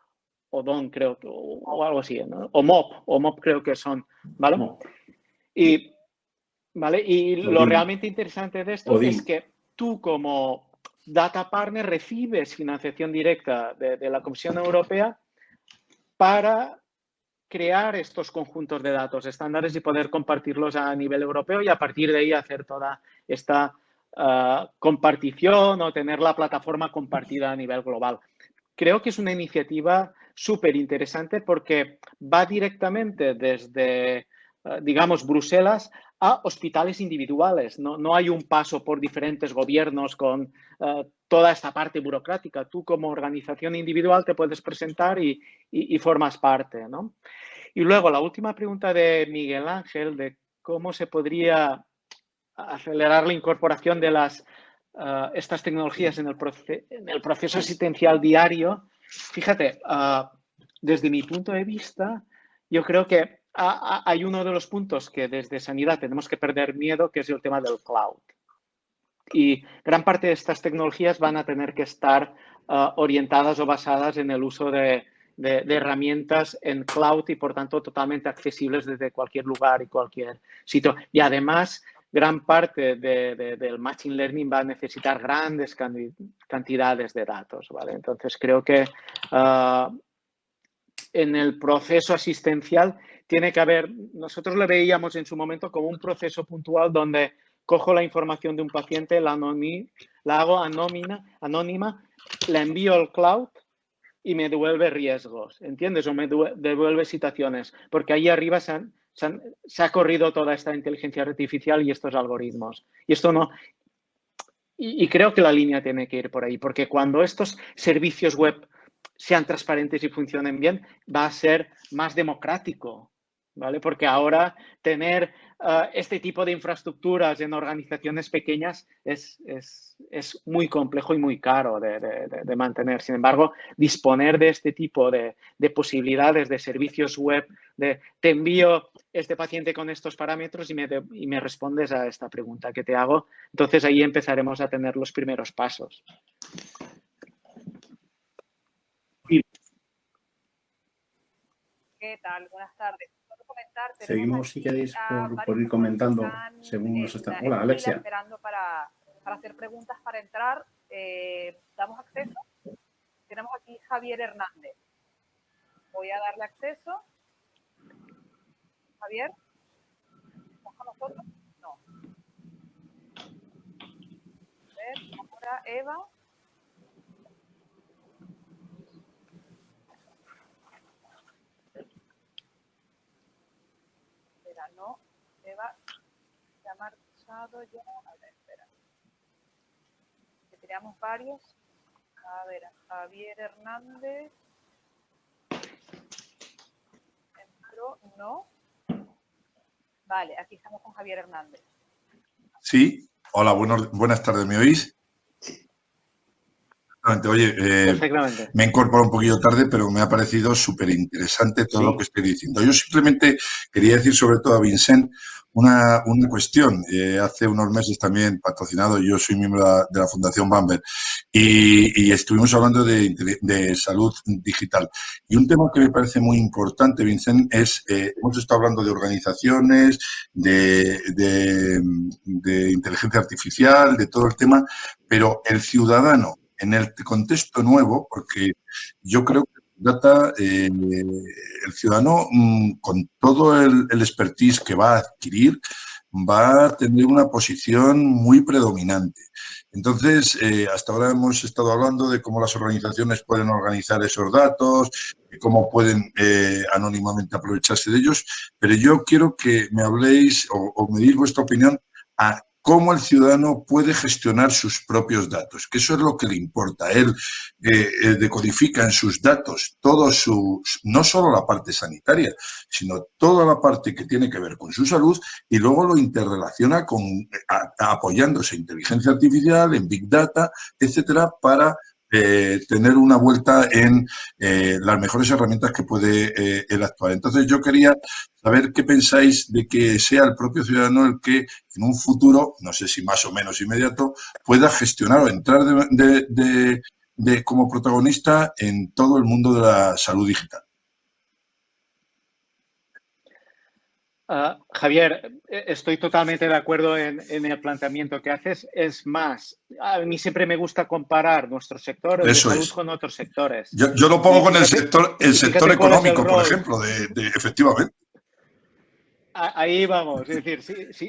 ODON, creo, o algo así, ¿no? O MOP creo que son, ¿vale? Y lo realmente interesante de esto es que tú como data partner recibes financiación directa de la Comisión Europea para crear estos conjuntos de datos estándares y poder compartirlos a nivel europeo y a partir de ahí hacer toda esta compartición o tener la plataforma compartida a nivel global. Creo que es una iniciativa súper interesante porque va directamente desde digamos, Bruselas a hospitales individuales. No hay un paso por diferentes gobiernos con toda esta parte burocrática. Tú como organización individual te puedes presentar y formas parte, ¿no? Y luego la última pregunta de Miguel Ángel, de cómo se podría acelerar la incorporación de estas tecnologías en el proceso asistencial diario. Fíjate, desde mi punto de vista, yo creo que hay uno de los puntos que desde sanidad tenemos que perder miedo, que es el tema del cloud. Y gran parte de estas tecnologías van a tener que estar orientadas o basadas en el uso de herramientas en cloud y, por tanto, totalmente accesibles desde cualquier lugar y cualquier sitio. Y además, gran parte del Machine Learning va a necesitar grandes cantidades de datos, ¿vale? Entonces, creo que en el proceso asistencial tiene que haber, nosotros lo veíamos en su momento como un proceso puntual donde cojo la información de un paciente, la hago anónima, la envío al cloud y me devuelve riesgos, ¿entiendes? O me devuelve situaciones, porque ahí arriba se ha corrido toda esta inteligencia artificial y estos algoritmos. Y esto no... Y creo que la línea tiene que ir por ahí, porque cuando estos servicios web sean transparentes y funcionen bien, va a ser más democrático, ¿vale? Porque ahora tener este tipo de infraestructuras en organizaciones pequeñas es muy complejo y muy caro de mantener. Sin embargo, disponer de este tipo de posibilidades de servicios web, te envío este paciente con estos parámetros y me respondes a esta pregunta que te hago, entonces ahí empezaremos a tener los primeros pasos. ¿Qué tal? Buenas tardes. Seguimos, si queréis, por ir comentando según nos está. Hola, Alexia. Esperando para hacer preguntas para entrar. ¿Damos acceso? Tenemos aquí Javier Hernández. Voy a darle acceso. Javier, ¿estás con nosotros? No. A ver, ahora Eva. No, Eva se ha marchado ya. A ver, espera. Que teníamos varios. A ver, Javier Hernández. Entró, no. Vale, aquí estamos con Javier Hernández. Sí, hola, buenas tardes, ¿me oís? Oye, me he incorporado un poquito tarde, pero me ha parecido súper interesante todo lo que estoy diciendo. Yo simplemente quería decir, sobre todo a Vincent, una cuestión. Hace unos meses también patrocinado, yo soy miembro de la Fundación Bamber, y estuvimos hablando de salud digital. Y un tema que me parece muy importante, Vincent, es, hemos estado hablando de organizaciones, de inteligencia artificial, de todo el tema, pero el ciudadano, en el contexto nuevo, porque yo creo que el ciudadano, con todo el expertise que va a adquirir, va a tener una posición muy predominante. Entonces, hasta ahora hemos estado hablando de cómo las organizaciones pueden organizar esos datos, de cómo pueden anónimamente aprovecharse de ellos, pero yo quiero que me habléis o me deis vuestra opinión a cómo el ciudadano puede gestionar sus propios datos, que eso es lo que le importa. Él decodifica en sus datos no solo la parte sanitaria, sino toda la parte que tiene que ver con su salud y luego lo interrelaciona apoyándose en inteligencia artificial, en Big Data, etcétera, para tener una vuelta en las mejores herramientas que puede él actuar. Entonces, yo quería saber qué pensáis de que sea el propio ciudadano el que en un futuro, no sé si más o menos inmediato, pueda gestionar o entrar como protagonista en todo el mundo de la salud digital. Javier, estoy totalmente de acuerdo en el planteamiento que haces. Es más, a mí siempre me gusta comparar nuestro sector de salud con otros sectores. Yo lo pongo con el sector económico, por ejemplo, efectivamente. Ahí vamos, es decir,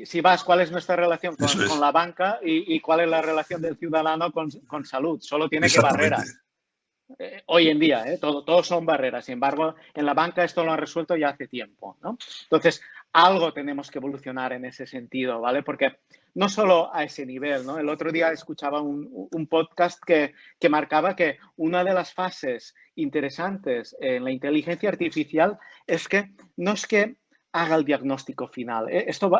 si vas, ¿cuál es nuestra relación con la banca y cuál es la relación del ciudadano con salud? Solo tiene que barreras. Hoy en día, todos son barreras. Sin embargo, en la banca esto lo han resuelto ya hace tiempo, ¿no? Entonces, algo tenemos que evolucionar en ese sentido, ¿vale? Porque no solo a ese nivel, ¿no? El otro día escuchaba un podcast que marcaba que una de las fases interesantes en la inteligencia artificial es que no es que haga el diagnóstico final. Esto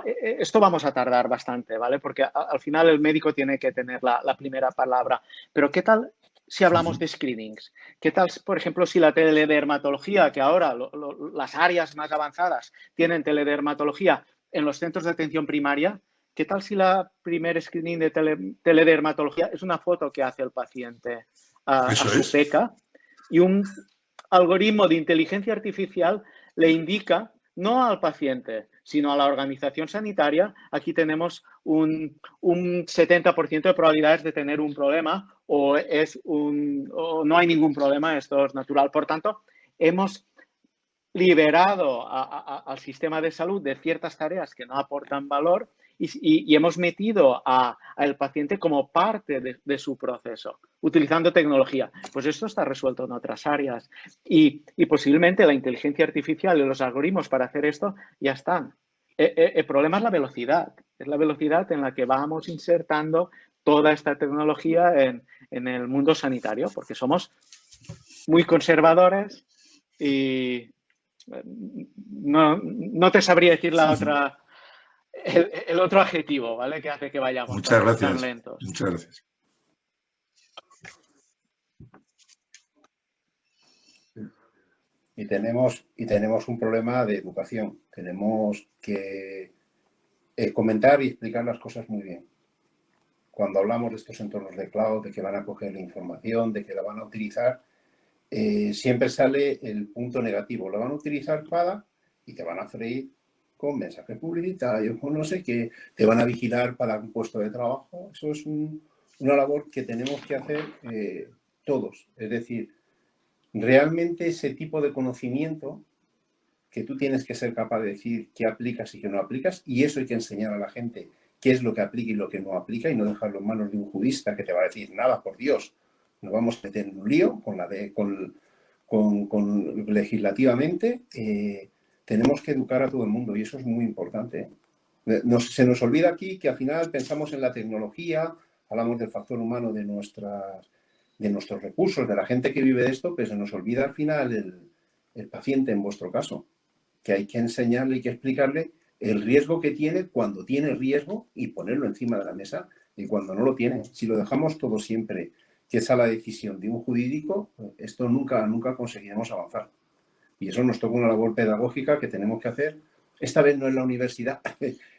vamos a tardar bastante, ¿vale? Porque al final el médico tiene que tener la primera palabra. Pero ¿qué tal si hablamos de screenings? ¿Qué tal, por ejemplo, si la teledermatología, que ahora las áreas más avanzadas tienen teledermatología en los centros de atención primaria? ¿Qué tal si la primer screening de teledermatología es una foto que hace el paciente a su peca y un algoritmo de inteligencia artificial le indica no al paciente, sino a la organización sanitaria? Aquí tenemos un 70% de probabilidades de tener un problema o no hay ningún problema, esto es natural. Por tanto, hemos liberado al sistema de salud de ciertas tareas que no aportan valor y hemos metido al paciente como parte de su proceso, utilizando tecnología. Pues esto está resuelto en otras áreas y posiblemente la inteligencia artificial y los algoritmos para hacer esto ya están. El problema es la velocidad en la que vamos insertando toda esta tecnología en el mundo sanitario, porque somos muy conservadores y no te sabría decir la otra, el otro adjetivo, ¿vale? Que hace que vayamos tan lentos. Muchas gracias. Y tenemos un problema de educación. Tenemos que comentar y explicar las cosas muy bien. Cuando hablamos de estos entornos de cloud, de que van a coger la información, de que la van a utilizar, siempre sale el punto negativo. Lo van a utilizar y te van a freír con mensajes publicitarios, con no sé qué, te van a vigilar para un puesto de trabajo. Eso es una labor que tenemos que hacer todos. Es decir, realmente ese tipo de conocimiento que tú tienes que ser capaz de decir qué aplicas y qué no aplicas, y eso hay que enseñar a la gente qué es lo que aplica y lo que no aplica, y no dejarlo en manos de un jurista que te va a decir, nada, por Dios, nos vamos a meter en un lío con legislativamente. Tenemos que educar a todo el mundo y eso es muy importante. Se nos olvida aquí que al final pensamos en la tecnología, hablamos del factor humano de nuestros recursos, de la gente que vive de esto, pero se nos olvida al final el paciente en vuestro caso, que hay que enseñarle y que explicarle el riesgo que tiene cuando tiene riesgo y ponerlo encima de la mesa y cuando no lo tiene. Si lo dejamos todo siempre que es a la decisión de un jurídico, esto nunca conseguiremos avanzar. Y eso nos toca una labor pedagógica que tenemos que hacer. Esta vez no en la universidad,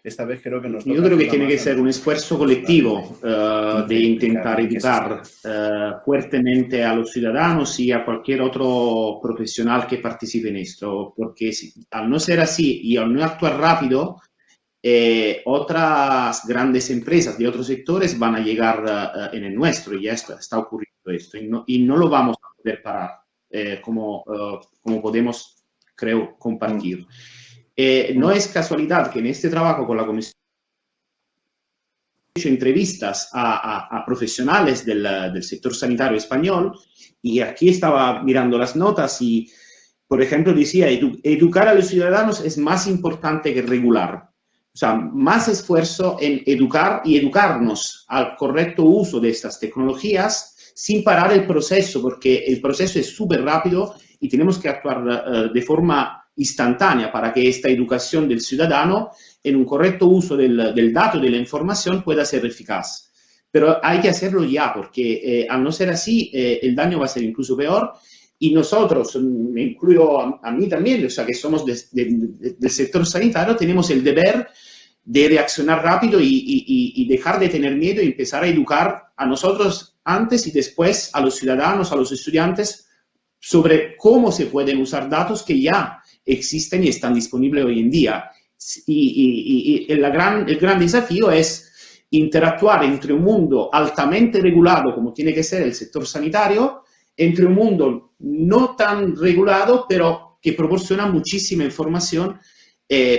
esta vez creo que nos toca... Yo creo que tiene que ser un esfuerzo colectivo de intentar educar fuertemente a los ciudadanos y a cualquier otro profesional que participe en esto, porque al no ser así y al no actuar rápido, otras grandes empresas de otros sectores van a llegar en el nuestro, y ya está ocurriendo esto, y no lo vamos a poder parar, como podemos, creo, compartir. No es casualidad que en este trabajo con la Comisión he hecho entrevistas a profesionales del sector sanitario español, y aquí estaba mirando las notas y, por ejemplo, decía, educar a los ciudadanos es más importante que regular. O sea, más esfuerzo en educar y educarnos al correcto uso de estas tecnologías sin parar el proceso, porque el proceso es súper rápido y tenemos que actuar de forma instantánea para que esta educación del ciudadano en un correcto uso del dato, de la información, pueda ser eficaz. Pero hay que hacerlo ya, porque al no ser así, el daño va a ser incluso peor. Y nosotros, me incluyo a mí también, o sea, que somos del sector sanitario, tenemos el deber de reaccionar rápido y dejar de tener miedo y empezar a educar a nosotros antes y después a los ciudadanos, a los estudiantes, sobre cómo se pueden usar datos que ya existen y están disponibles hoy en día. Y el gran desafío es interactuar entre un mundo altamente regulado, como tiene que ser el sector sanitario, entre un mundo no tan regulado, pero que proporciona muchísima información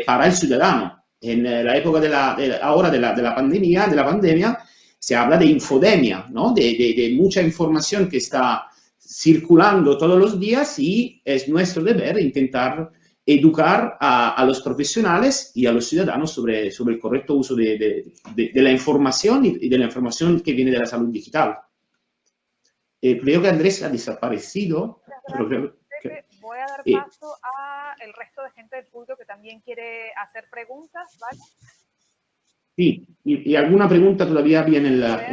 para el ciudadano. En la época de la pandemia, se habla de infodemia, ¿no? De mucha información que está circulando todos los días, y es nuestro deber intentar educar a los profesionales y a los ciudadanos sobre el correcto uso de la información y de la información que viene de la salud digital. Creo que Andrés ha desaparecido. Pero creo que, voy a dar paso a el resto de gente del público que también quiere hacer preguntas, ¿vale? Sí, y alguna pregunta todavía había en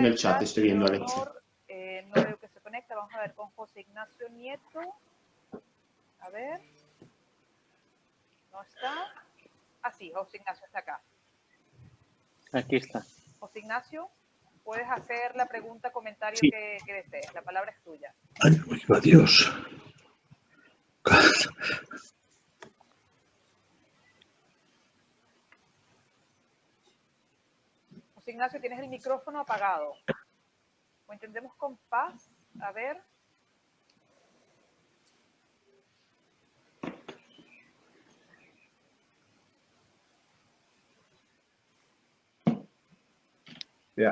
el chat, estoy viendo, Alex. No veo que se conecta, vamos a ver con José Ignacio Nieto. A ver. ¿No está? Ah, sí, José Ignacio está acá. Aquí está. José Ignacio, puedes hacer la pregunta, comentario sí. que desees. La palabra es tuya. Ay, Dios. José Ignacio, tienes el micrófono apagado. ¿O entendemos con paz? A ver.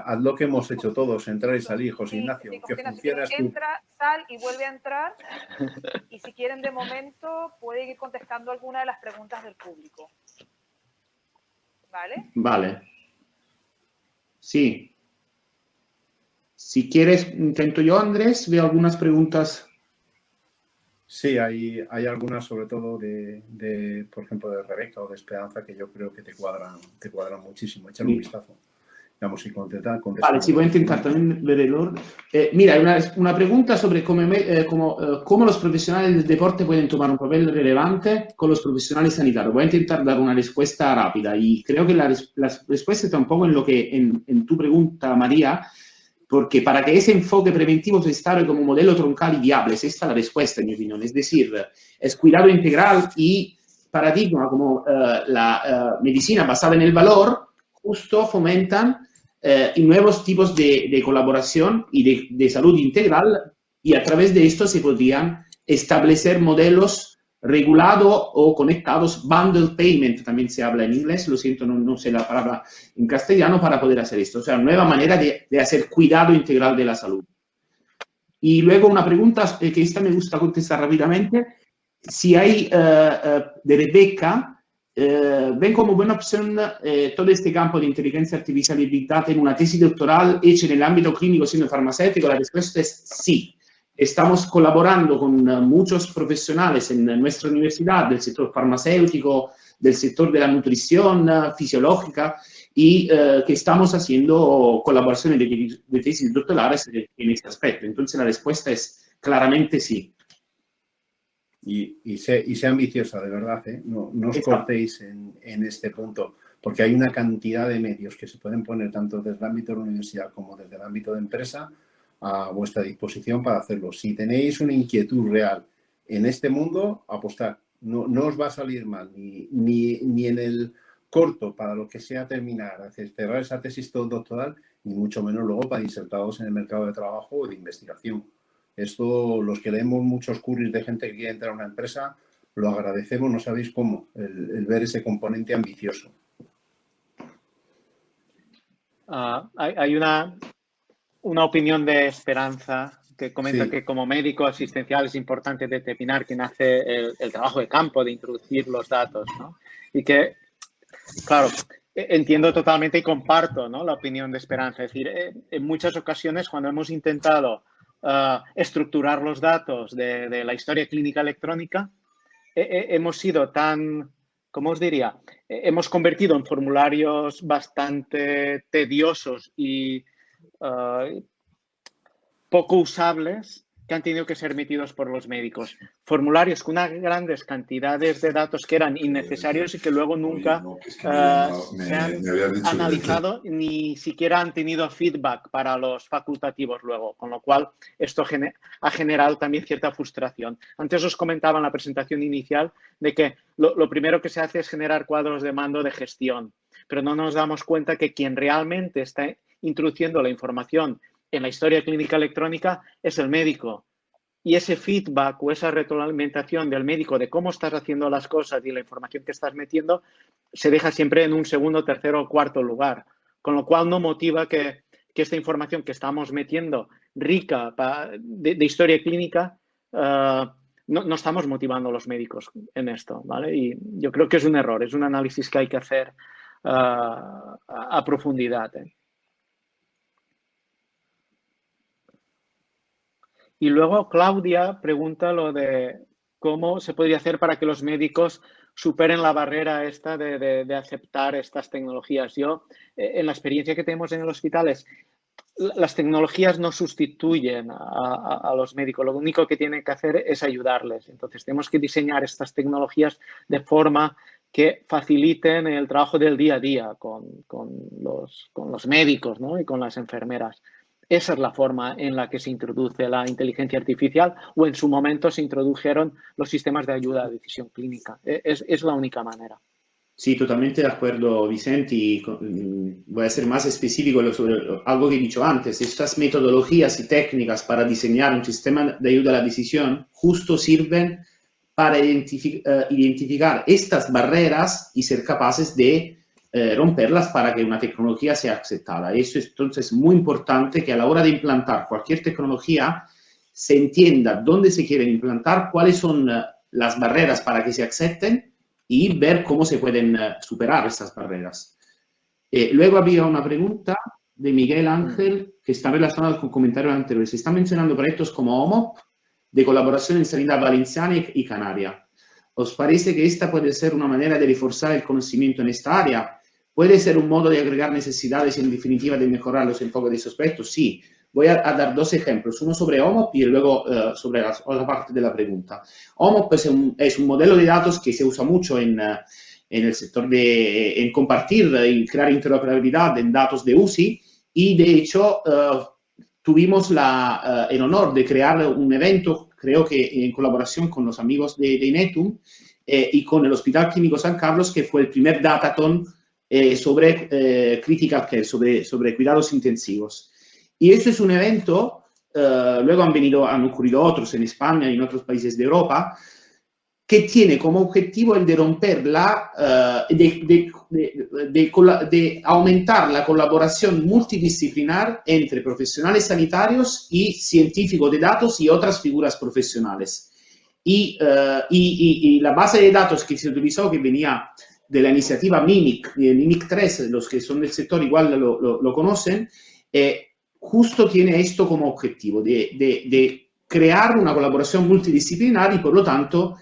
Haz lo que hemos hecho todos, entrar y salir, José Ignacio. Sí, que funciona tú. Entra, sal y vuelve a entrar. Y si quieren, de momento, pueden ir contestando alguna de las preguntas del público. ¿Vale? Vale. Sí. Si quieres, intento yo, Andrés. Veo algunas preguntas. Sí, hay algunas, sobre todo por ejemplo, de Rebeca o de Esperanza, que yo creo que te cuadran muchísimo. Échale un vistazo. Vamos, y contestar. Vale, sí, voy a intentar también ver el orden. Mira, hay una pregunta sobre cómo los profesionales del deporte pueden tomar un papel relevante con los profesionales sanitarios. Voy a intentar dar una respuesta rápida y creo que la respuesta está un poco en lo que en tu pregunta, María, porque para que ese enfoque preventivo se instale como modelo troncal y viable, esta es la respuesta, en mi opinión. Es decir, es cuidado integral y paradigma como la medicina basada en el valor, justo fomentan y nuevos tipos de colaboración y de salud integral, y a través de esto se podrían establecer modelos regulados o conectados, bundled payment, también se habla en inglés, lo siento, no sé la palabra en castellano, para poder hacer esto. O sea, nueva manera de hacer cuidado integral de la salud. Y luego una pregunta que esta me gusta contestar rápidamente. Si hay de Rebeca, ven como buena opción todo este campo de inteligencia artificial y Big Data en una tesis doctoral hecha en el ámbito clínico siendo farmacéutico. La respuesta es sí. Estamos colaborando con muchos profesionales en nuestra universidad del sector farmacéutico, del sector de la nutrición fisiológica y que estamos haciendo colaboraciones de tesis doctorales en este aspecto. Entonces la respuesta es claramente sí. Y sea ambiciosa, de verdad, ¿eh? No os cortéis en este punto, porque hay una cantidad de medios que se pueden poner tanto desde el ámbito de la universidad como desde el ámbito de empresa a vuestra disposición para hacerlo. Si tenéis una inquietud real en este mundo, apostad. No os va a salir mal, ni en el corto para lo que sea terminar, cerrar esa tesis doctoral, ni mucho menos luego para insertados en el mercado de trabajo o de investigación. Esto, los que leemos muchos curris de gente que quiere entrar a una empresa, lo agradecemos, no sabéis cómo, el ver ese componente ambicioso. Hay una opinión de Esperanza que comenta que como médico asistencial es importante determinar quién hace el trabajo de campo de introducir los datos, ¿no? Y que, claro, entiendo totalmente y comparto, ¿no?, la opinión de Esperanza. Es decir, en muchas ocasiones cuando hemos intentado estructurar los datos de la historia clínica electrónica, hemos sido tan, ¿cómo os diría? Hemos convertido en formularios bastante tediosos y poco usables que han tenido que ser metidos por los médicos. Formularios con unas grandes cantidades de datos que eran innecesarios y que luego nunca se han analizado, ni siquiera han tenido feedback para los facultativos luego, con lo cual esto ha generado también cierta frustración. Antes os comentaba en la presentación inicial de que lo primero que se hace es generar cuadros de mando de gestión, pero no nos damos cuenta que quien realmente está introduciendo la información en la historia clínica electrónica es el médico. Y ese feedback o esa retroalimentación del médico de cómo estás haciendo las cosas y la información que estás metiendo se deja siempre en un segundo, tercero o cuarto lugar. Con lo cual no motiva que esta información que estamos metiendo rica de historia clínica no estamos motivando a los médicos en esto, ¿vale? Y yo creo que es un error, es un análisis que hay que hacer a profundidad. Y luego Claudia pregunta lo de cómo se podría hacer para que los médicos superen la barrera esta de aceptar estas tecnologías. Yo, en la experiencia que tenemos en el hospital, las tecnologías no sustituyen a los médicos, lo único que tienen que hacer es ayudarles. Entonces, tenemos que diseñar estas tecnologías de forma que faciliten el trabajo del día a día con los médicos, ¿no? Y con las enfermeras. Esa es la forma en la que se introduce la inteligencia artificial, o en su momento se introdujeron los sistemas de ayuda a decisión clínica. Es la única manera. Sí, totalmente de acuerdo, Vicente. Y voy a ser más específico sobre algo que he dicho antes. Estas metodologías y técnicas para diseñar un sistema de ayuda a la decisión justo sirven para identificar estas barreras y ser capaces de romperlas para que una tecnología sea aceptada. Eso es entonces muy importante, que a la hora de implantar cualquier tecnología se entienda dónde se quieren implantar, cuáles son las barreras para que se acepten y ver cómo se pueden superar estas barreras. Luego había una pregunta de Miguel Ángel que está relacionada con comentarios anteriores. Se están mencionando proyectos como OMOP, de colaboración en sanidad valenciana y canaria. ¿Os parece que esta puede ser una manera de reforzar el conocimiento en esta área? ¿Puede ser un modo de agregar necesidades y en definitiva de mejorar los enfoques de esos proyectos? Sí. Voy a dar dos ejemplos, uno sobre OMOP y luego sobre la otra parte de la pregunta. OMOP es un modelo de datos que se usa mucho en el sector en compartir y crear interoperabilidad en datos de UCI, y de hecho tuvimos el honor de crear un evento, creo que en colaboración con los amigos de Inetum y con el Hospital Clínico San Carlos, que fue el primer datathon sobre critical care, sobre cuidados intensivos. Y esto es un evento, luego han ocurrido otros en España y en otros países de Europa, que tiene como objetivo el de romper de aumentar la colaboración multidisciplinar entre profesionales sanitarios y científicos de datos y otras figuras profesionales. Y la base de datos que se utilizó, que venía de la iniciativa MIMIC, MIMIC 3, los que son del sector igual lo conocen, justo tiene esto como objetivo, de crear una colaboración multidisciplinar y, por lo tanto,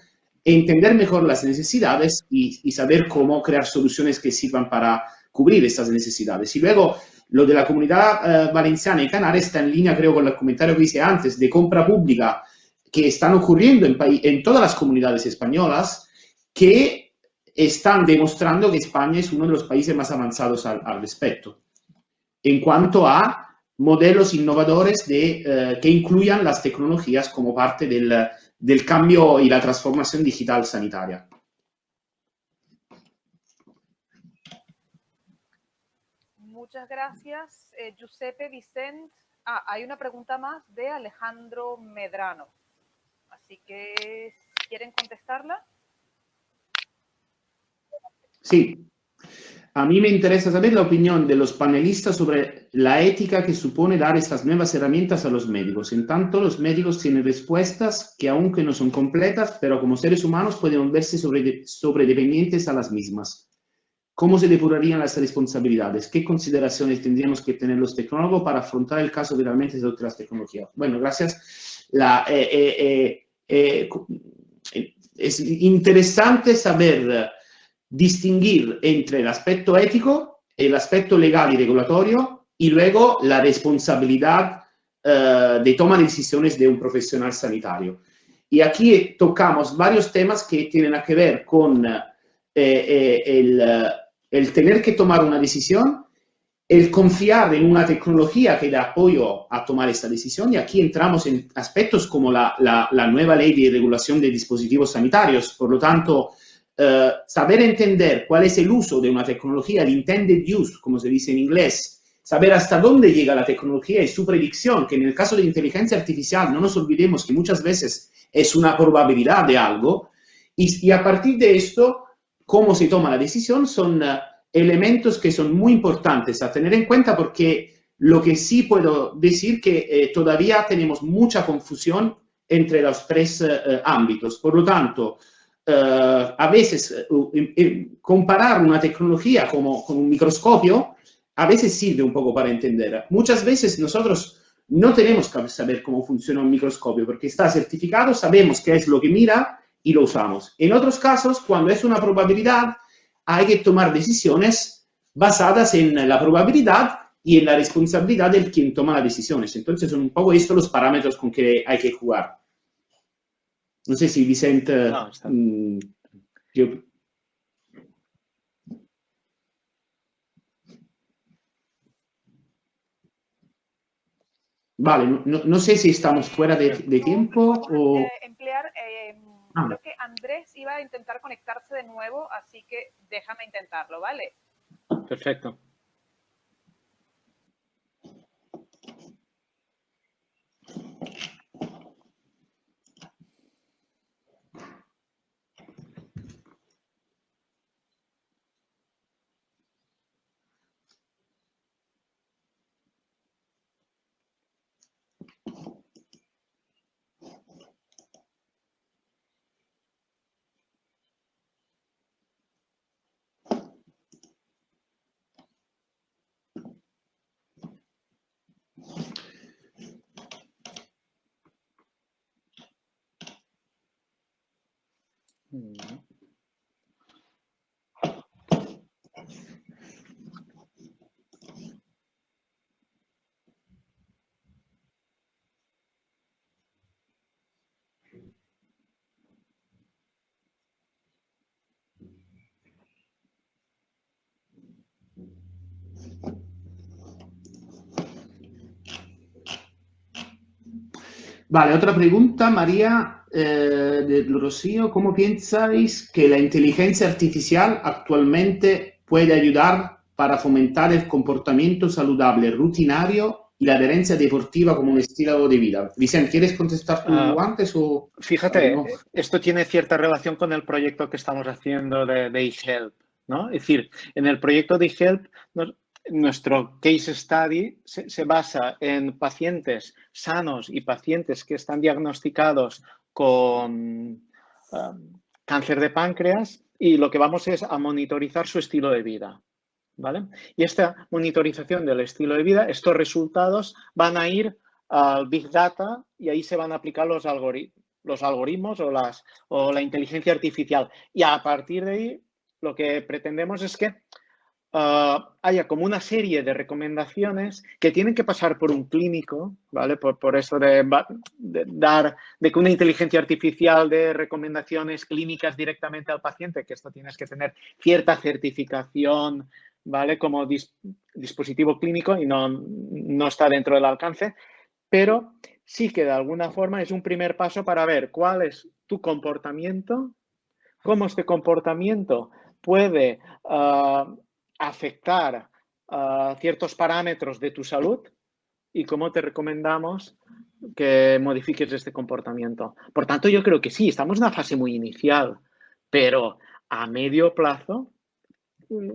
entender mejor las necesidades y saber cómo crear soluciones que sirvan para cubrir estas necesidades. Y luego, lo de la comunidad valenciana y canaria está en línea, creo, con el comentario que hice antes, de compra pública que están ocurriendo en todas las comunidades españolas, que están demostrando que España es uno de los países más avanzados al respecto, en cuanto a modelos innovadores que incluyan las tecnologías como parte del cambio y la transformación digital sanitaria. Muchas gracias, Giuseppe, Vicente. Hay una pregunta más de Alejandro Medrano. Así que, ¿quieren contestarla? Sí. A mí me interesa saber la opinión de los panelistas sobre la ética que supone dar estas nuevas herramientas a los médicos. En tanto, los médicos tienen respuestas que, aunque no son completas, pero como seres humanos pueden volverse sobredependientes a las mismas. ¿Cómo se depurarían las responsabilidades? ¿Qué consideraciones tendríamos que tener los tecnólogos para afrontar el caso de realmente de otras tecnologías? Bueno, gracias. Es interesante saber distinguir entre el aspecto ético, el aspecto legal y regulatorio, y luego la responsabilidad de toma de decisiones de un profesional sanitario. Y aquí tocamos varios temas que tienen que ver con el tener que tomar una decisión, el confiar en una tecnología que da apoyo a tomar esta decisión, y aquí entramos en aspectos como la nueva ley de regulación de dispositivos sanitarios. Por lo tanto, saber entender cuál es el uso de una tecnología, el intended use, como se dice en inglés, saber hasta dónde llega la tecnología y su predicción, que en el caso de inteligencia artificial no nos olvidemos que muchas veces es una probabilidad de algo, y a partir de esto, cómo se toma la decisión, son elementos que son muy importantes a tener en cuenta, porque lo que sí puedo decir que todavía tenemos mucha confusión entre los tres ámbitos. Por lo tanto, a veces comparar una tecnología como con un microscopio a veces sirve un poco para entender. Muchas veces nosotros no tenemos que saber cómo funciona un microscopio porque está certificado, sabemos qué es lo que mira y lo usamos. En otros casos, cuando es una probabilidad, hay que tomar decisiones basadas en la probabilidad y en la responsabilidad del quien toma las decisiones. Entonces son un poco estos los parámetros con que hay que jugar. No sé si Vicente... No, Vale, no sé si estamos fuera de tiempo o... Emplear, creo que Andrés iba a intentar conectarse de nuevo, así que déjame intentarlo, ¿vale? Perfecto. Vale, otra pregunta, María de Rocío. ¿Cómo pensáis que la inteligencia artificial actualmente puede ayudar para fomentar el comportamiento saludable rutinario y la adherencia deportiva como un estilo de vida? Vicente, ¿quieres contestar tú antes o...? Fíjate, no? Esto tiene cierta relación con el proyecto que estamos haciendo de eHealth, ¿no? Es decir, en el proyecto de eHealth, nuestro case study se basa en pacientes sanos y pacientes que están diagnosticados con cáncer de páncreas y lo que vamos es a monitorizar su estilo de vida, ¿vale? Y esta monitorización del estilo de vida, estos resultados van a ir al Big Data y ahí se van a aplicar los algoritmos o la inteligencia artificial. Y a partir de ahí, lo que pretendemos es que haya como una serie de recomendaciones que tienen que pasar por un clínico, ¿vale? Por eso de que una inteligencia artificial de recomendaciones clínicas directamente al paciente, que esto tienes que tener cierta certificación, ¿vale? Como dispositivo clínico y no está dentro del alcance, pero sí que de alguna forma es un primer paso para ver cuál es tu comportamiento, cómo este comportamiento puede afectar ciertos parámetros de tu salud y cómo te recomendamos que modifiques este comportamiento. Por tanto, yo creo que sí, estamos en una fase muy inicial, pero a medio plazo,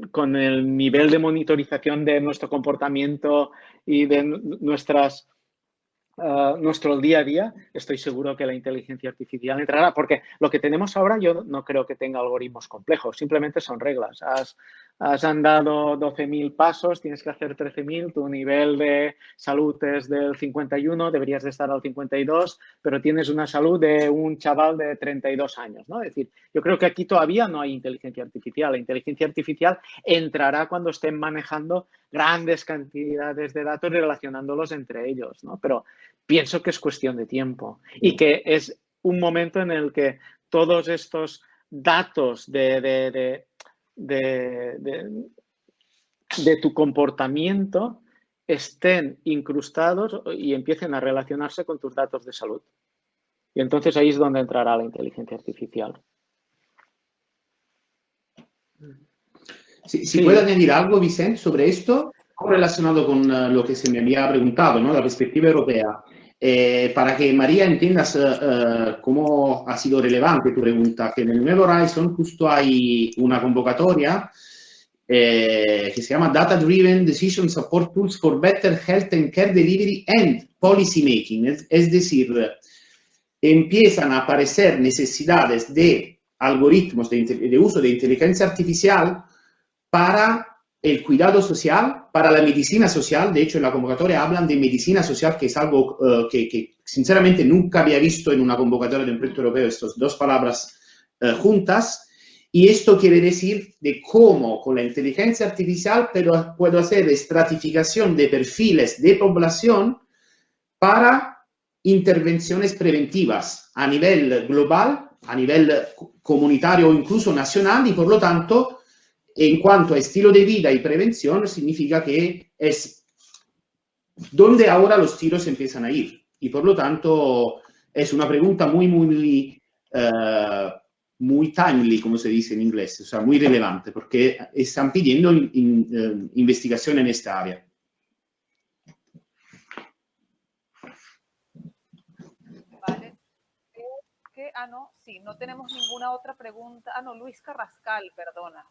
con el nivel de monitorización de nuestro comportamiento y de nuestro día a día, estoy seguro que la inteligencia artificial entrará, porque lo que tenemos ahora yo no creo que tenga algoritmos complejos, simplemente son reglas. Has andado 12.000 pasos, tienes que hacer 13.000, tu nivel de salud es del 51, deberías de estar al 52, pero tienes una salud de un chaval de 32 años, ¿no? Es decir, yo creo que aquí todavía no hay inteligencia artificial. La inteligencia artificial entrará cuando estén manejando grandes cantidades de datos y relacionándolos entre ellos, ¿no? Pero pienso que es cuestión de tiempo y que es un momento en el que todos estos datos de tu comportamiento estén incrustados y empiecen a relacionarse con tus datos de salud. Y entonces ahí es donde entrará la inteligencia artificial. Si puedo añadir algo, Vicente, sobre esto, relacionado con lo que se me había preguntado, ¿no? La perspectiva europea. Para que María entiendas cómo ha sido relevante tu pregunta, que en el nuevo Horizon justo hay una convocatoria que se llama Data Driven Decision Support Tools for Better Health and Care Delivery and Policy Making. Es decir, empiezan a aparecer necesidades de algoritmos de uso de inteligencia artificial para el cuidado social, para la medicina social. De hecho, en la convocatoria hablan de medicina social, que es algo que sinceramente nunca había visto en una convocatoria de un proyecto europeo, estas dos palabras juntas. Y esto quiere decir de cómo con la inteligencia artificial puedo hacer estratificación de perfiles de población para intervenciones preventivas a nivel global, a nivel comunitario o incluso nacional, y por lo tanto, en cuanto a estilo de vida y prevención, significa que es donde ahora los tiros empiezan a ir. Y por lo tanto, es una pregunta muy timely, como se dice en inglés, o sea, muy relevante, porque están pidiendo investigación en esta área. Vale. No, sí, no tenemos ninguna otra pregunta. No, Luis Carrascal, perdona.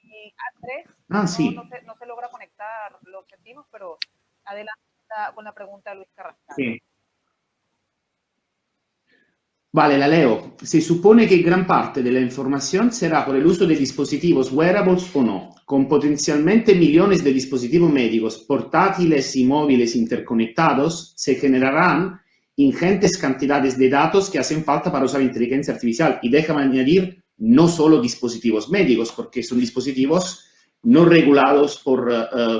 Y Andrés, sí. no se logra conectar, lo sentimos, pero adelante con la pregunta de Luis Carrascal. Sí. Vale, la leo. Se supone que gran parte de la información será por el uso de dispositivos wearables o no, con potencialmente millones de dispositivos médicos portátiles y móviles interconectados, se generarán ingentes cantidades de datos que hacen falta para usar inteligencia artificial. Y déjame añadir, no solo dispositivos médicos, porque son dispositivos no regulados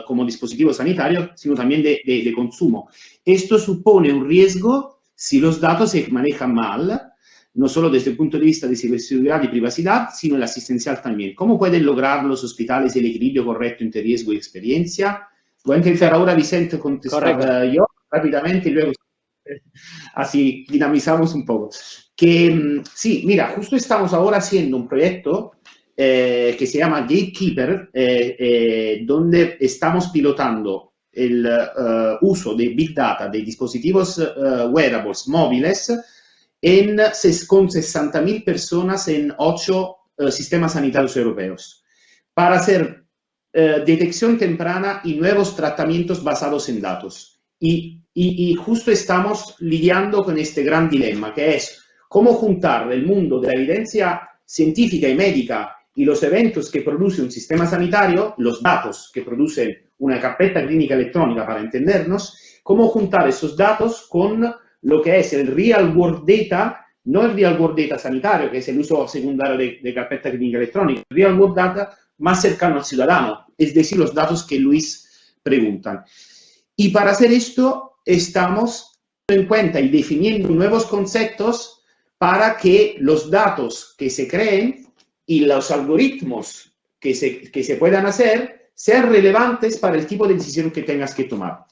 como dispositivos sanitarios, sino también de consumo. Esto supone un riesgo si los datos se manejan mal, no solo desde el punto de vista de seguridad y privacidad, sino el asistencial también. ¿Cómo pueden lograr los hospitales el equilibrio correcto entre riesgo y experiencia? Voy a intentar ahora, Vicente, contestar yo rápidamente y luego así dinamizamos un poco. Sí, mira, justo estamos ahora haciendo un proyecto que se llama Gatekeeper, donde estamos pilotando el uso de Big Data, de dispositivos wearables móviles, con 60.000 personas en 8 sistemas sanitarios europeos, para hacer detección temprana y nuevos tratamientos basados en datos. Y justo estamos lidiando con este gran dilema, que es cómo juntar el mundo de la evidencia científica y médica y los eventos que produce un sistema sanitario, los datos que produce una carpeta clínica electrónica, para entendernos, cómo juntar esos datos con lo que es el real world data, no el real world data sanitario, que es el uso secundario de carpeta clínica electrónica, el real world data más cercano al ciudadano, es decir, los datos que Luis preguntan. Y para hacer esto, estamos teniendo en cuenta y definiendo nuevos conceptos para que los datos que se creen y los algoritmos que se puedan hacer sean relevantes para el tipo de decisión que tengas que tomar.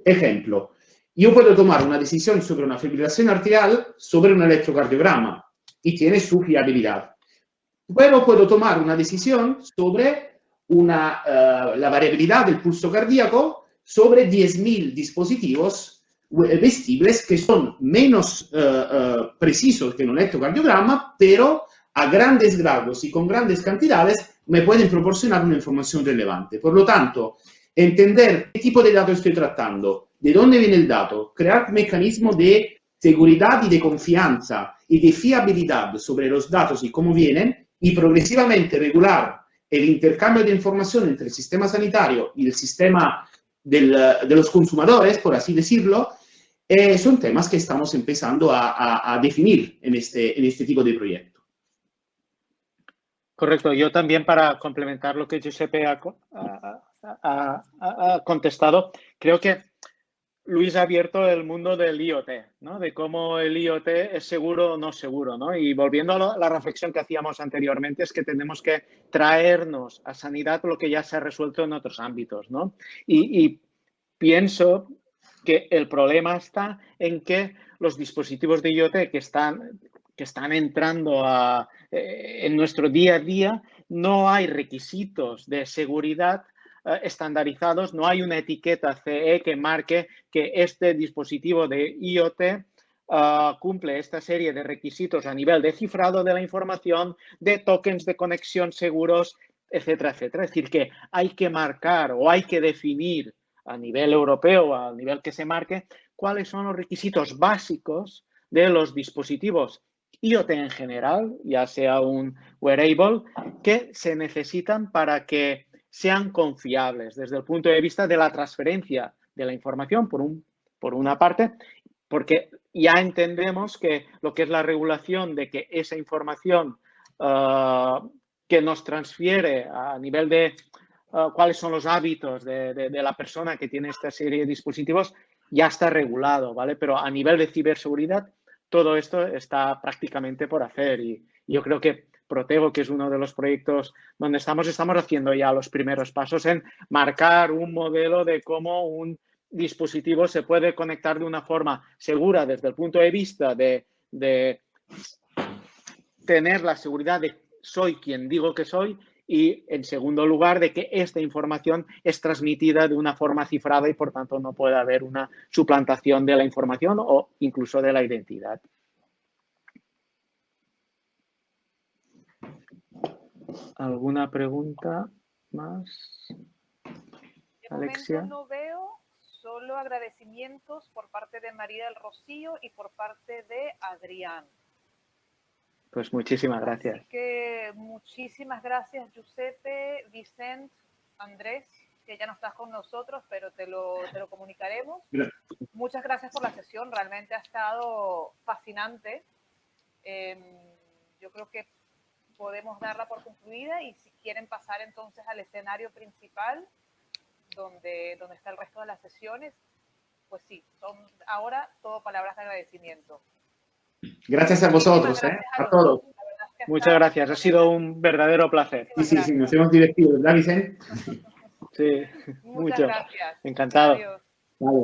Ejemplo, yo puedo tomar una decisión sobre una fibrilación arterial sobre un electrocardiograma y tiene su fiabilidad. Pero puedo tomar una decisión sobre la variabilidad del pulso cardíaco sobre 10.000 dispositivos vestibles que son menos precisos que un electrocardiograma, pero a grandes grados y con grandes cantidades me pueden proporcionar una información relevante. Por lo tanto, entender qué tipo de datos estoy tratando, de dónde viene el dato, crear mecanismos de seguridad y de confianza y de fiabilidad sobre los datos y cómo vienen, y progresivamente regular el intercambio de información entre el sistema sanitario y el sistema de los consumidores, por así decirlo, son temas que estamos empezando a definir en este tipo de proyecto. Correcto. Yo también, para complementar lo que Giuseppe ha contestado, creo que Luis ha abierto el mundo del IoT, ¿no? De cómo el IoT es seguro o no seguro, ¿no? Y volviendo a la reflexión que hacíamos anteriormente, es que tenemos que traernos a sanidad lo que ya se ha resuelto en otros ámbitos, ¿no? Y pienso que el problema está en que los dispositivos de IoT que están entrando en nuestro día a día, no hay requisitos de seguridad estandarizados, no hay una etiqueta CE que marque que este dispositivo de IoT cumple esta serie de requisitos a nivel de cifrado de la información, de tokens de conexión seguros, etcétera, etcétera. Es decir, que hay que marcar o hay que definir a nivel europeo, a nivel que se marque, cuáles son los requisitos básicos de los dispositivos IoT en general, ya sea un wearable, que se necesitan para que sean confiables desde el punto de vista de la transferencia de la información, por una parte, porque ya entendemos que lo que es la regulación de que esa información que nos transfiere a nivel de cuáles son los hábitos de la persona que tiene esta serie de dispositivos ya está regulado, ¿vale? Pero a nivel de ciberseguridad todo esto está prácticamente por hacer y yo creo que Protego, que es uno de los proyectos donde estamos haciendo ya los primeros pasos en marcar un modelo de cómo un dispositivo se puede conectar de una forma segura desde el punto de vista de tener la seguridad de soy quien digo que soy y, en segundo lugar, de que esta información es transmitida de una forma cifrada y, por tanto, no puede haber una suplantación de la información o incluso de la identidad. ¿Alguna pregunta más? De Alexia. momento no veo, solo agradecimientos por parte de María del Rocío y por parte de Adrián. Pues muchísimas gracias. Así que muchísimas gracias, Giuseppe, Vicent, Andrés, que ya no estás con nosotros, pero te lo comunicaremos. Muchas gracias por la sesión, realmente ha estado fascinante. Yo creo que podemos darla por concluida y si quieren pasar entonces al escenario principal, donde está el resto de las sesiones, pues sí, son ahora todo palabras de agradecimiento. Gracias a vosotros, a todos. Muchas gracias, ha sido un verdadero placer. Sí, nos hemos divertido, ¿verdad, Vicente? Sí, muchas mucho. Gracias. Encantado. Adiós. Vale.